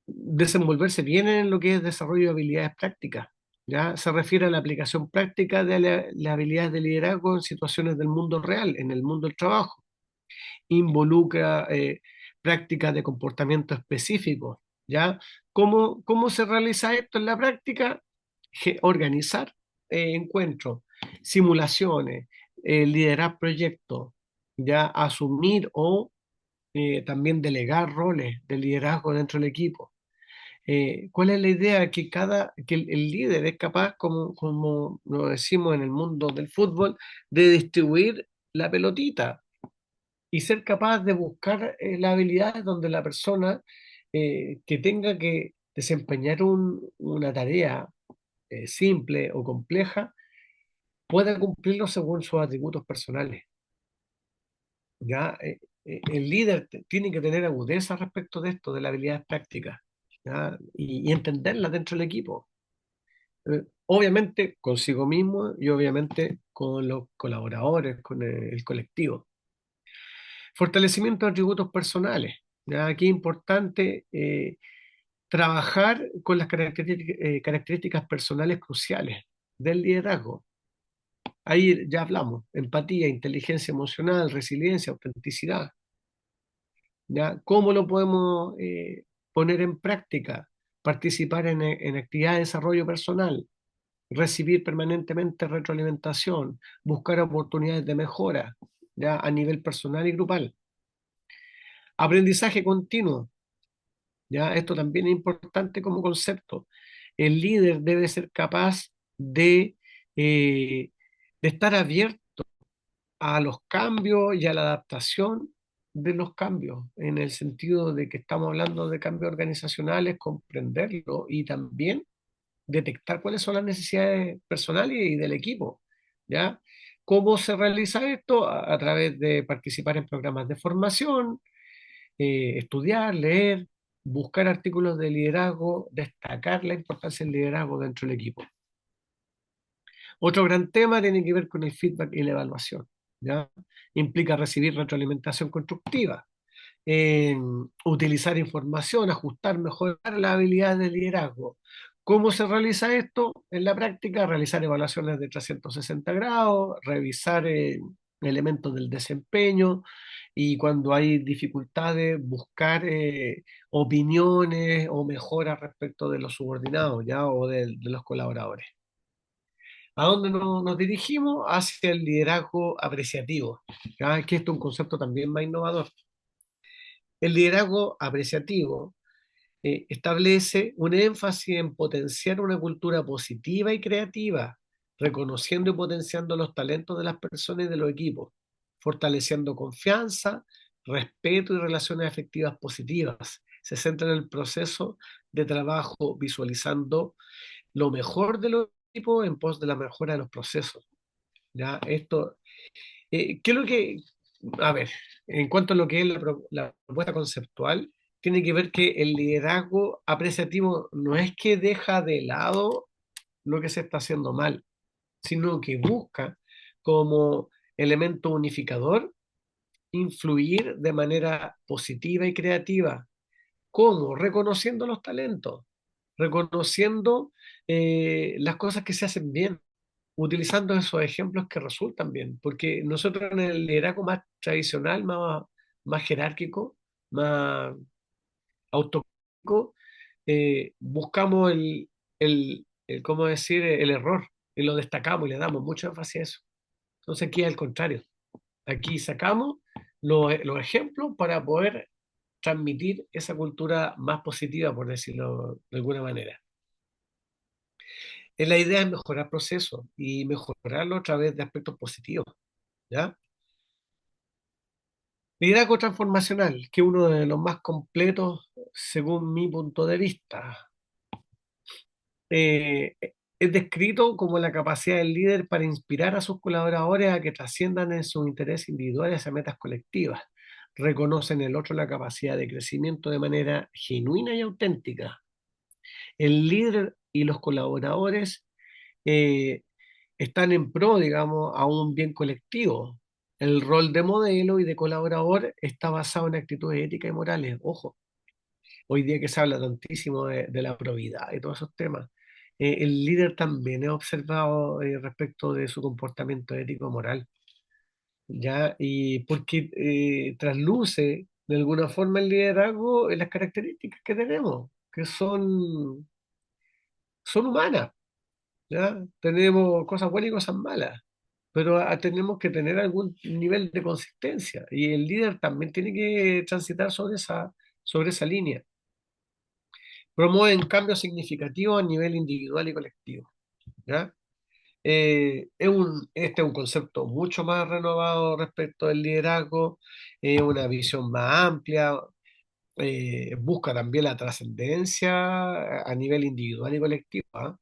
desenvolverse bien en lo que es desarrollo de habilidades prácticas. ¿Ya? Se refiere a la aplicación práctica de las habilidades de liderazgo en situaciones del mundo real, en el mundo del trabajo. Involucra prácticas de comportamiento específicos. ¿Ya? ¿Cómo se realiza esto en la práctica? Organizar encuentros, simulaciones, liderar proyectos, ya asumir o también delegar roles de liderazgo dentro del equipo, ¿Cuál es la idea? Que el líder es capaz, como lo decimos en el mundo del fútbol, de distribuir la pelotita y ser capaz de buscar las habilidades donde la persona que tenga que desempeñar una tarea simple o compleja pueda cumplirlo según sus atributos personales. ¿Ya? El líder tiene que tener agudeza respecto de esto, de las habilidades prácticas, ¿ya? Y entenderlas dentro del equipo. Obviamente consigo mismo y obviamente con los colaboradores, con el colectivo. Fortalecimiento de atributos personales. ¿Ya? Aquí es importante trabajar con las características personales cruciales del liderazgo. Ahí ya hablamos, empatía, inteligencia emocional, resiliencia, autenticidad. ¿Ya? ¿Cómo lo podemos poner en práctica? Participar en actividades de desarrollo personal, recibir permanentemente retroalimentación, buscar oportunidades de mejora, ¿ya? A nivel personal y grupal. Aprendizaje continuo, ¿ya? Esto también es importante como concepto. El líder debe ser capaz de estar abierto a los cambios y a la adaptación de los cambios, en el sentido de que estamos hablando de cambios organizacionales, comprenderlo y también detectar cuáles son las necesidades personales y del equipo, ¿ya? ¿Cómo se realiza esto? A través de participar en programas de formación, estudiar, leer, buscar artículos de liderazgo, destacar la importancia del liderazgo dentro del equipo. Otro gran tema tiene que ver con el feedback y la evaluación, ¿ya? Implica recibir retroalimentación constructiva, utilizar información, ajustar, mejorar las habilidades de liderazgo. ¿Cómo se realiza esto en la práctica? Realizar evaluaciones de 360 grados, revisar elementos del desempeño y cuando hay dificultades, buscar opiniones o mejoras respecto de los subordinados, ¿ya? O de los colaboradores. ¿A dónde nos dirigimos? Hacia el liderazgo apreciativo, ¿ya? Que esto es un concepto también más innovador. El liderazgo apreciativo establece un énfasis en potenciar una cultura positiva y creativa, reconociendo y potenciando los talentos de las personas y de los equipos, fortaleciendo confianza, respeto y relaciones afectivas positivas. Se centra en el proceso de trabajo, visualizando lo mejor de los equipos en pos de la mejora de los procesos. ¿Ya? Esto, ¿qué es lo que, a ver, en cuanto a lo que es la propuesta conceptual, tiene que ver que el liderazgo apreciativo no es que deja de lado lo que se está haciendo mal, sino que busca como elemento unificador influir de manera positiva y creativa. ¿Cómo? Reconociendo los talentos, reconociendo las cosas que se hacen bien, utilizando esos ejemplos que resultan bien, porque nosotros en el liderazgo más tradicional, más jerárquico, más autócratico, buscamos ¿cómo decir?, el error y lo destacamos y le damos mucho énfasis a eso. Entonces aquí es al contrario. Aquí sacamos los ejemplos para poder transmitir esa cultura más positiva, por decirlo de alguna manera. La idea es mejorar procesos y mejorarlo a través de aspectos positivos, ¿ya? Liderazgo transformacional, que es uno de los más completos según mi punto de vista. Es descrito como la capacidad del líder para inspirar a sus colaboradores a que trasciendan en sus intereses individuales a metas colectivas. Reconocen en el otro la capacidad de crecimiento de manera genuina y auténtica. El líder y los colaboradores eh, están en pro, digamos, a un bien colectivo. El rol de modelo y de colaborador está basado en actitudes éticas y morales. Ojo, hoy día que se habla tantísimo de la probidad y todos esos temas, el líder también es observado respecto de su comportamiento ético moral, ¿ya? Y porque trasluce de alguna forma el liderazgo en las características que tenemos, que son humanas, ¿ya? Tenemos cosas buenas y cosas malas, pero tenemos que tener algún nivel de consistencia y el líder también tiene que transitar sobre esa línea. promueven cambios significativos a nivel individual y colectivo, ¿ya? Este es un concepto mucho más renovado respecto del liderazgo, una visión más amplia, busca también la trascendencia a nivel individual y colectivo, ¿ah?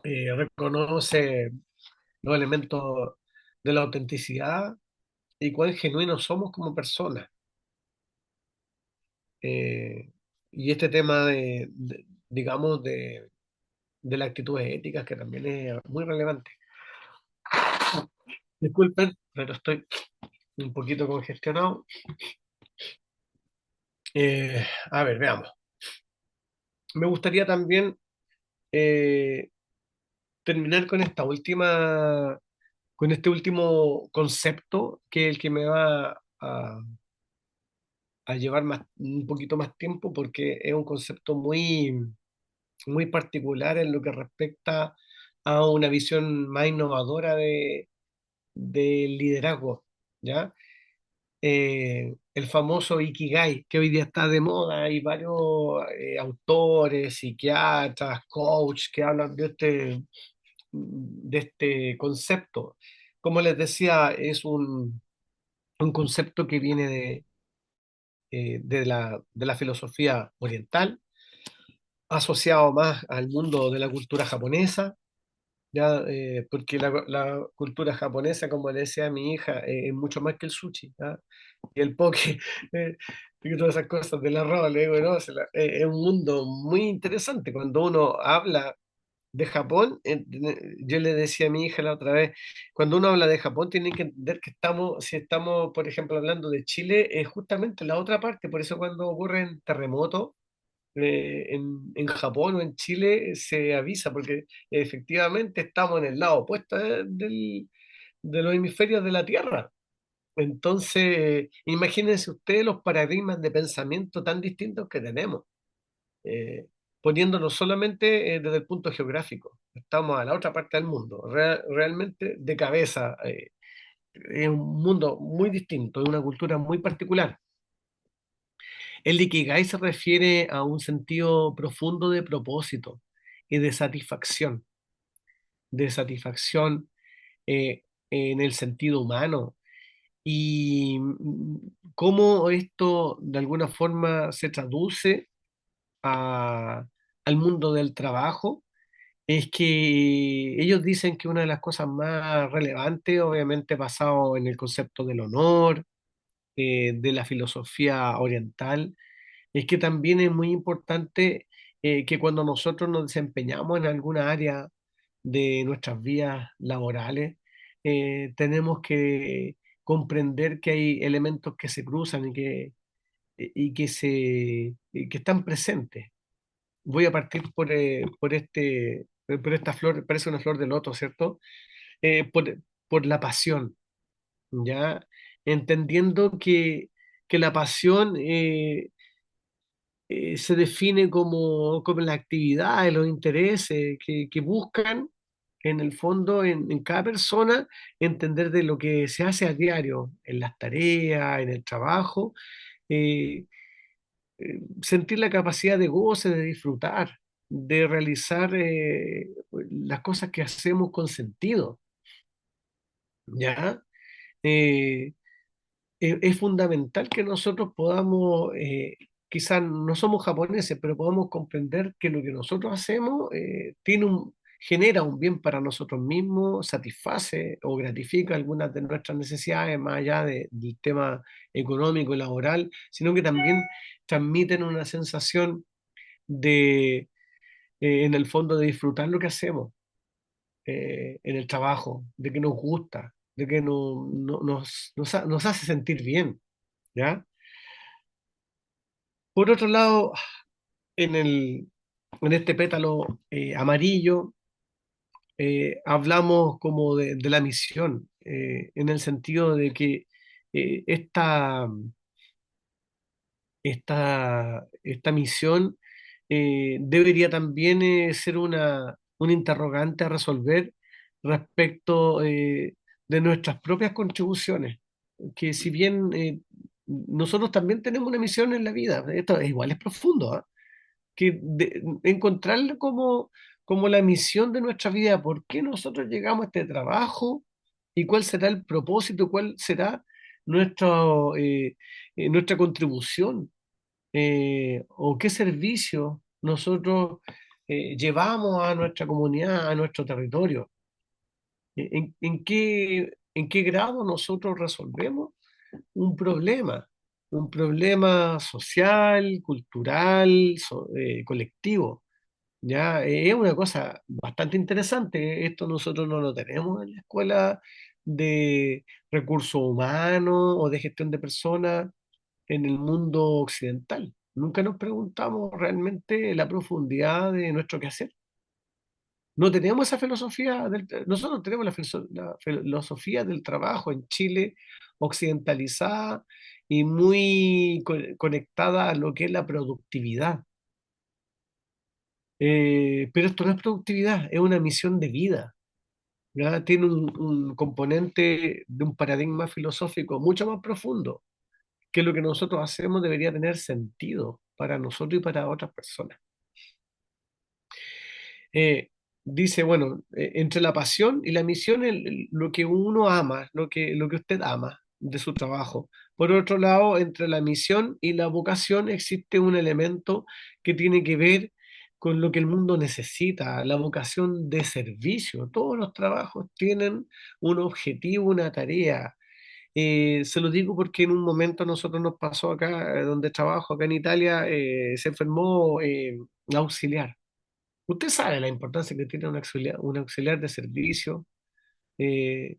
Reconoce los elementos de la autenticidad y cuán genuinos somos como personas. Eh, y este tema digamos, de las actitudes éticas, que también es muy relevante. Disculpen, pero estoy un poquito congestionado. A ver, veamos. Me gustaría también eh, terminar con este último concepto, que es el que me va a llevar un poquito más tiempo, porque es un concepto muy particular en lo que respecta a una visión más innovadora del liderazgo, ¿ya? El famoso Ikigai, que hoy día está de moda. Hay varios autores, psiquiatras, coach que hablan de este concepto. Como les decía, es un concepto que viene de la filosofía oriental, asociado más al mundo de la cultura japonesa, ya, porque la cultura japonesa, como le decía a mi hija, es mucho más que el sushi, ¿ya? Y el poke, eh, y todas esas cosas del arroz, le digo, no, es un mundo muy interesante. Cuando uno habla de Japón, yo le decía a mi hija la otra vez, cuando uno habla de Japón, tiene que entender que si estamos, por ejemplo, hablando de Chile, es justamente la otra parte. Por eso cuando ocurren terremotos en Japón o en Chile, se avisa, porque efectivamente estamos en el lado opuesto de los hemisferios de la Tierra. Entonces, imagínense ustedes los paradigmas de pensamiento tan distintos que tenemos, eh, poniéndonos solamente desde el punto geográfico. Estamos a la otra parte del mundo, realmente de cabeza. Es un mundo muy distinto, es una cultura muy particular. El Ikigai se refiere a un sentido profundo de propósito y de satisfacción en el sentido humano. Y cómo esto de alguna forma se traduce a- al mundo del trabajo, es que ellos dicen que una de las cosas más relevantes, obviamente basado en el concepto del honor, de la filosofía oriental, es que también es muy importante que cuando nosotros nos desempeñamos en alguna área de nuestras vidas laborales, tenemos que comprender que hay elementos que se cruzan y que están presentes. Voy a partir por esta flor, parece una flor de loto, ¿cierto? Por la pasión, ¿ya? Entendiendo que la pasión se define como la actividad, los intereses que buscan en el fondo en cada persona, entender de lo que se hace a diario, en las tareas, en el trabajo, eh, sentir la capacidad de goce, de disfrutar, de realizar las cosas que hacemos con sentido, ¿ya? Eh, es fundamental que nosotros podamos, quizás no somos japoneses, pero podamos comprender que lo que nosotros hacemos genera un bien para nosotros mismos, satisface o gratifica algunas de nuestras necesidades, más allá del tema económico y laboral, sino que también transmiten una sensación de, en el fondo, de disfrutar lo que hacemos en el trabajo, de que nos gusta, de que nos hace sentir bien, ¿ya? Por otro lado, en en este pétalo amarillo, hablamos como de la misión, en el sentido de que eh, esta, esta misión debería también ser un interrogante a resolver respecto de nuestras propias contribuciones, que si bien nosotros también tenemos una misión en la vida. Esto igual es profundo, ¿ah? Encontrarla como la misión de nuestra vida, por qué nosotros llegamos a este trabajo y cuál será el propósito, cuál será nuestro, nuestra contribución, o qué servicio nosotros llevamos a nuestra comunidad, a nuestro territorio. En qué grado nosotros resolvemos un problema social, cultural, colectivo. Ya, es una cosa bastante interesante. Esto nosotros no lo tenemos en la escuela de recursos humanos o de gestión de personas en el mundo occidental. Nunca nos preguntamos realmente la profundidad de nuestro quehacer. No tenemos esa filosofía nosotros tenemos la filosofía del trabajo en Chile occidentalizada y muy conectada a lo que es la productividad. Pero esto no es productividad, es una misión de vida. ¿Ya? Tiene un componente de un paradigma filosófico mucho más profundo, que lo que nosotros hacemos debería tener sentido para nosotros y para otras personas. eh, Dice, bueno, entre la pasión y la misión, lo que uno ama, lo que usted ama de su trabajo. Por otro lado, entre la misión y la vocación existe un elemento que tiene que ver con lo que el mundo necesita, la vocación de servicio. Todos los trabajos tienen un objetivo, una tarea. Se lo digo porque en un momento a nosotros nos pasó acá, donde trabajo, acá en Italia, se enfermó la auxiliar. Usted sabe la importancia que tiene un auxiliar de servicio.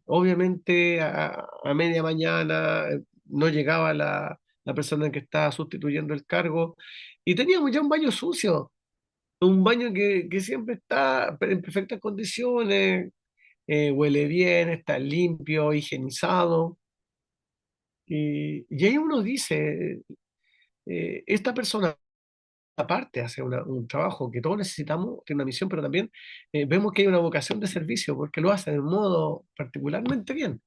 Obviamente a media mañana no llegaba la persona que estaba sustituyendo el cargo y teníamos ya un baño sucio, un baño que siempre está en perfectas condiciones, huele bien, está limpio, higienizado. Y ahí uno dice, esta persona aparte hace un trabajo que todos necesitamos, tiene una misión, pero también vemos que hay una vocación de servicio porque lo hace de un modo particularmente bien.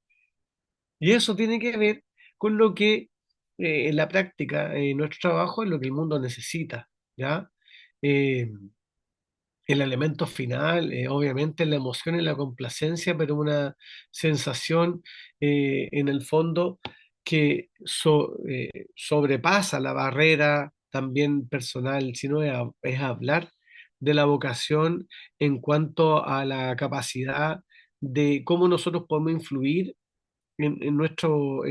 Y eso tiene que ver con lo que en la práctica, nuestro trabajo es lo que el mundo necesita, ¿ya? Eh, el elemento final, obviamente, es la emoción y la complacencia, pero una sensación en el fondo que sobrepasa la barrera también personal, sino es hablar de la vocación en cuanto a la capacidad de cómo nosotros podemos influir en nuestro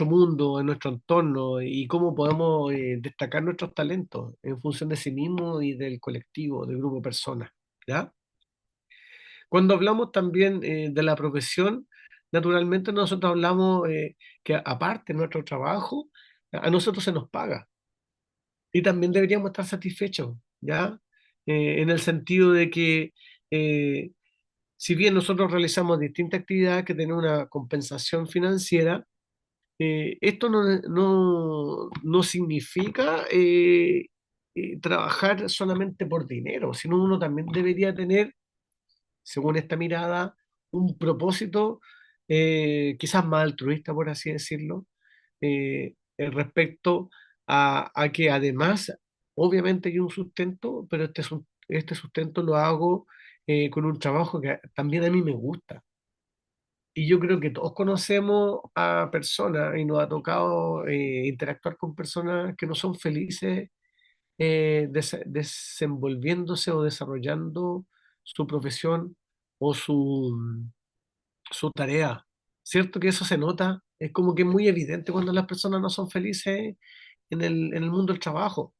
mundo, en nuestro entorno, y cómo podemos destacar nuestros talentos en función de sí mismo y del colectivo, del grupo de personas, ¿ya? Cuando hablamos también de la profesión, naturalmente nosotros hablamos que aparte de nuestro trabajo, a nosotros se nos paga y también deberíamos estar satisfechos, ¿ya? En el sentido de que eh, si bien nosotros realizamos distintas actividades que tienen una compensación financiera, esto no significa trabajar solamente por dinero, sino uno también debería tener, según esta mirada, un propósito quizás más altruista, por así decirlo, respecto a que además, obviamente hay un sustento, pero este sustento lo hago con un trabajo que también a mí me gusta. Y yo creo que todos conocemos a personas y nos ha tocado interactuar con personas que no son felices desenvolviéndose o desarrollando su profesión o su tarea. ¿Cierto que eso se nota? Es como que es muy evidente cuando las personas no son felices en el mundo del trabajo.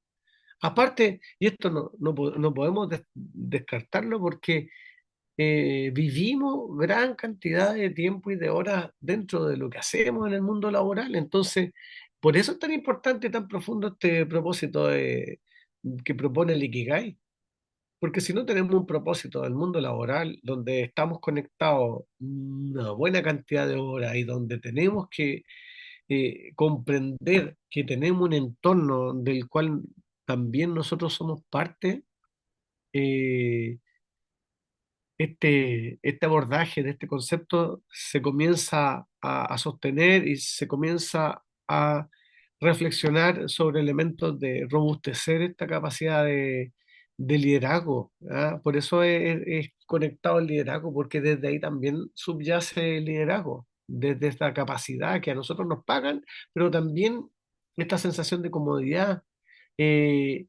Aparte, y esto no podemos descartarlo porque vivimos gran cantidad de tiempo y de horas dentro de lo que hacemos en el mundo laboral. Entonces, por eso es tan importante y tan profundo este propósito que propone el Ikigai. Porque si no tenemos un propósito del mundo laboral donde estamos conectados una buena cantidad de horas y donde tenemos que comprender que tenemos un entorno del cual también nosotros somos parte, eh, este abordaje de este concepto se comienza a sostener y se comienza a reflexionar sobre elementos de robustecer esta capacidad de liderazgo. ¿Ah? Por eso es conectado el liderazgo, porque desde ahí también subyace el liderazgo, desde esta capacidad que a nosotros nos pagan, pero también esta sensación de comodidad, eh,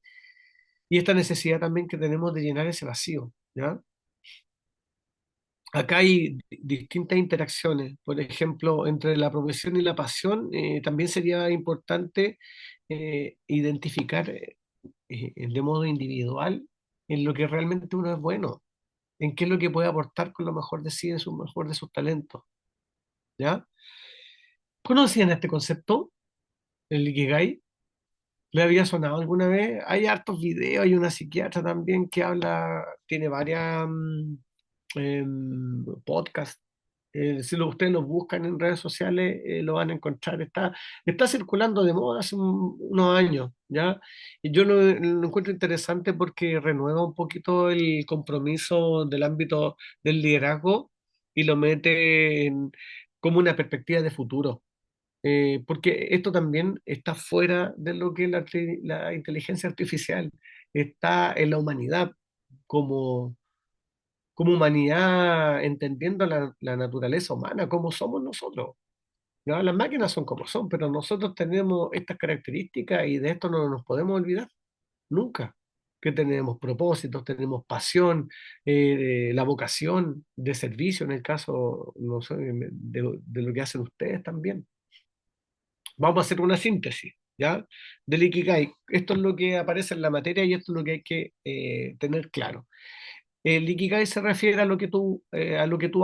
y esta necesidad también que tenemos de llenar ese vacío, ¿ya? Acá hay distintas interacciones, por ejemplo, entre la profesión y la pasión. También sería importante identificar de modo individual en lo que realmente uno es bueno, en qué es lo que puede aportar con lo mejor de sí, en su mejor de sus talentos, ¿ya? ¿Conocían este concepto, el Ikigai? ¿Le había sonado alguna vez? Hay hartos videos, hay una psiquiatra también que habla, tiene varias podcasts. Si ustedes lo buscan en redes sociales, lo van a encontrar. Está circulando de moda hace unos años, ¿ya? Y yo lo encuentro interesante porque renueva un poquito el compromiso del ámbito del liderazgo y lo mete como una perspectiva de futuro. Porque esto también está fuera de lo que es la inteligencia artificial, está en la humanidad como como humanidad, entendiendo la naturaleza humana, como somos nosotros. ¿No? Las máquinas son como son, pero nosotros tenemos estas características y de esto no nos podemos olvidar nunca. Que tenemos propósitos, tenemos pasión, la vocación de servicio, en el caso no sé, de lo que hacen ustedes también. Vamos a hacer una síntesis, ¿ya? Del Ikigai. Esto es lo que aparece en la materia y esto es lo que hay que tener claro. El Ikigai se refiere a lo que tú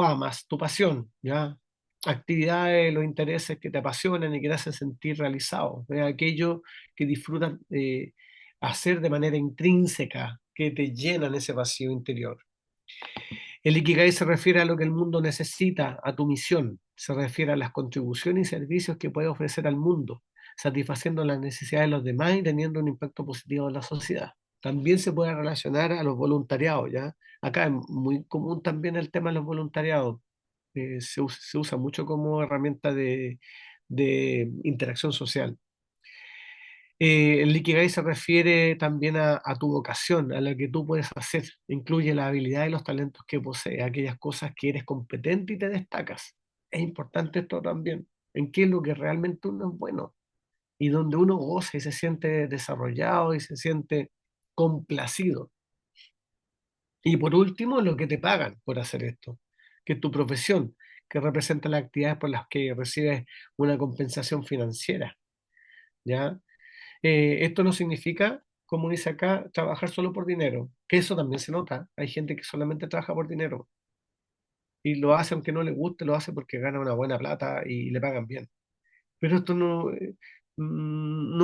amas, tu pasión, ¿ya? Actividades, los intereses que te apasionan y que te hacen sentir realizado, ¿ya? Aquello que disfrutas hacer de manera intrínseca, que te llenan ese vacío interior. El Ikigai se refiere a lo que el mundo necesita, a tu misión, se refiere a las contribuciones y servicios que puedes ofrecer al mundo, satisfaciendo las necesidades de los demás y teniendo un impacto positivo en la sociedad. También se puede relacionar a los voluntariados, ¿ya? Acá es muy común también el tema de los voluntariados. Se usa mucho como herramienta de interacción social. El Ikigai se refiere también a tu vocación, a lo que tú puedes hacer. Incluye la habilidad y los talentos que posees, aquellas cosas que eres competente y te destacas. Es importante esto también, en qué es lo que realmente uno es bueno y donde uno goza y se siente desarrollado y se siente complacido. Y por último, lo que te pagan por hacer esto, que es tu profesión, que representa las actividades por las que recibes una compensación financiera, ¿ya? Esto no significa, como dice acá, trabajar solo por dinero, que eso también se nota. Hay gente que solamente trabaja por dinero y lo hace aunque no le guste, lo hace porque gana una buena plata y le pagan bien. Pero esto no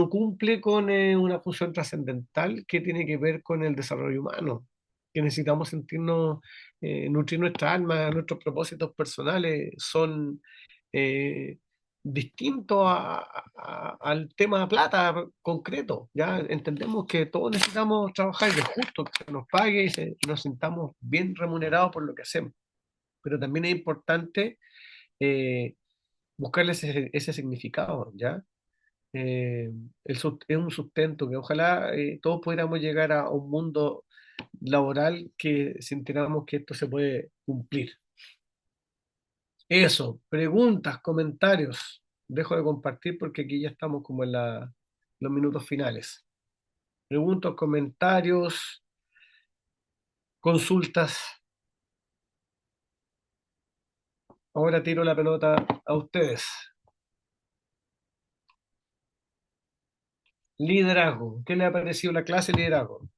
cumple con una función trascendental que tiene que ver con el desarrollo humano, que necesitamos sentirnos, nutrir nuestra alma, nuestros propósitos personales son eh, distintos al tema plata concreto. Ya entendemos que todos necesitamos trabajar y es justo que se nos pague y nos sintamos bien remunerados por lo que hacemos, pero también es importante eh, buscarle ese significado, ¿ya? Es un sustento que ojalá todos pudiéramos llegar a un mundo laboral que sintiéramos que esto se puede cumplir. Eso, preguntas, comentarios. Dejo de compartir porque aquí ya estamos como en los minutos finales. Preguntas, comentarios, consultas. Ahora tiro la pelota a ustedes. Liderazgo. ¿Qué le ha parecido la clase de liderazgo?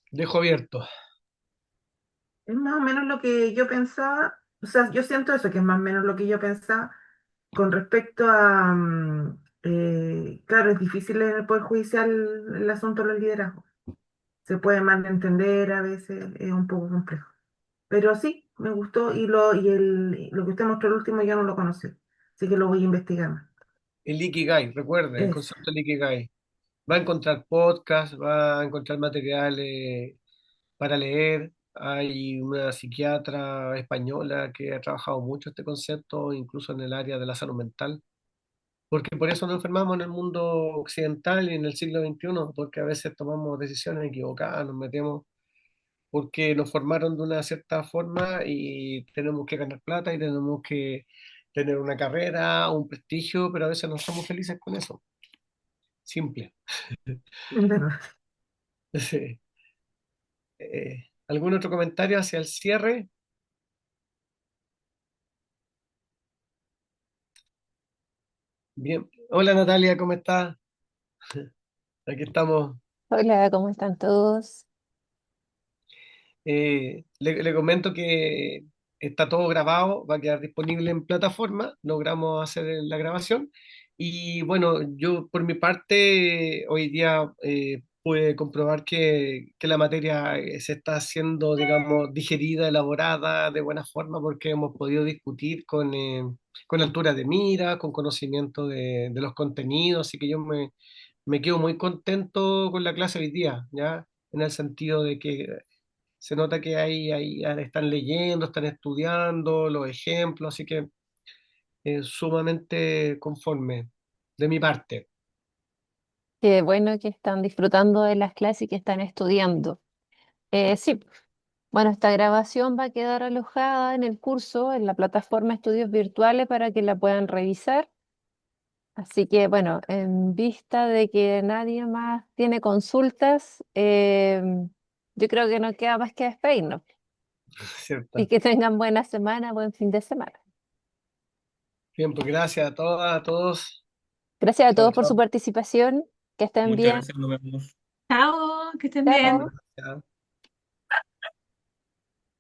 Dejo abierto.
Es más o menos lo que yo pensaba, o sea, yo siento eso, que es más o menos lo que yo pensaba con respecto a, claro, es difícil en el Poder Judicial el asunto de los liderazgos. Se puede malentender a veces, es un poco complejo. Pero sí, me gustó lo que usted mostró el último yo no lo conocí, así que lo voy a investigar más.
El Ikigai, recuerde, el
Eso.
concepto del Ikigai. Va a encontrar podcasts, va a encontrar materiales para leer. Hay una psiquiatra española que ha trabajado mucho este concepto, incluso en el área de la salud mental, porque por eso nos enfermamos en el mundo occidental y en el siglo XXI, porque a veces tomamos decisiones equivocadas, nos metemos porque nos formaron de una cierta forma y tenemos que ganar plata y tenemos que tener una carrera, un prestigio, pero a veces no estamos felices con eso. Simple.
Es verdad.
Sí. ¿Algún otro comentario hacia el cierre? Bien. Hola Natalia, ¿cómo estás? Aquí estamos.
Hola, ¿cómo están todos?
Le comento que está todo grabado, va a quedar disponible en plataforma, logramos hacer la grabación y bueno, yo por mi parte hoy día pude comprobar que la materia se está haciendo, digamos, digerida, elaborada de buena forma porque hemos podido discutir con altura de mira, con conocimiento de los contenidos, así que me quedo muy contento con la clase hoy día, ¿ya? En el sentido de que se nota que ahí están leyendo, están estudiando los ejemplos, así que sumamente conforme de mi parte.
Qué bueno que están disfrutando de las clases y que están estudiando. Sí, bueno, esta grabación va a quedar alojada en el curso, en la plataforma Estudios Virtuales para que la puedan revisar. Así que, bueno, en vista de que nadie más tiene consultas, yo creo que no queda más que despedirnos y
¿Cierto?
que tengan buena semana, buen fin de semana.
Bien, pues gracias a todas, a todos.
Gracias a
Chao,
todos por su
chao.
participación, que estén
Muchas
bien.
gracias, nos vemos.
Chao, que estén bien.
Chao.
Gracias.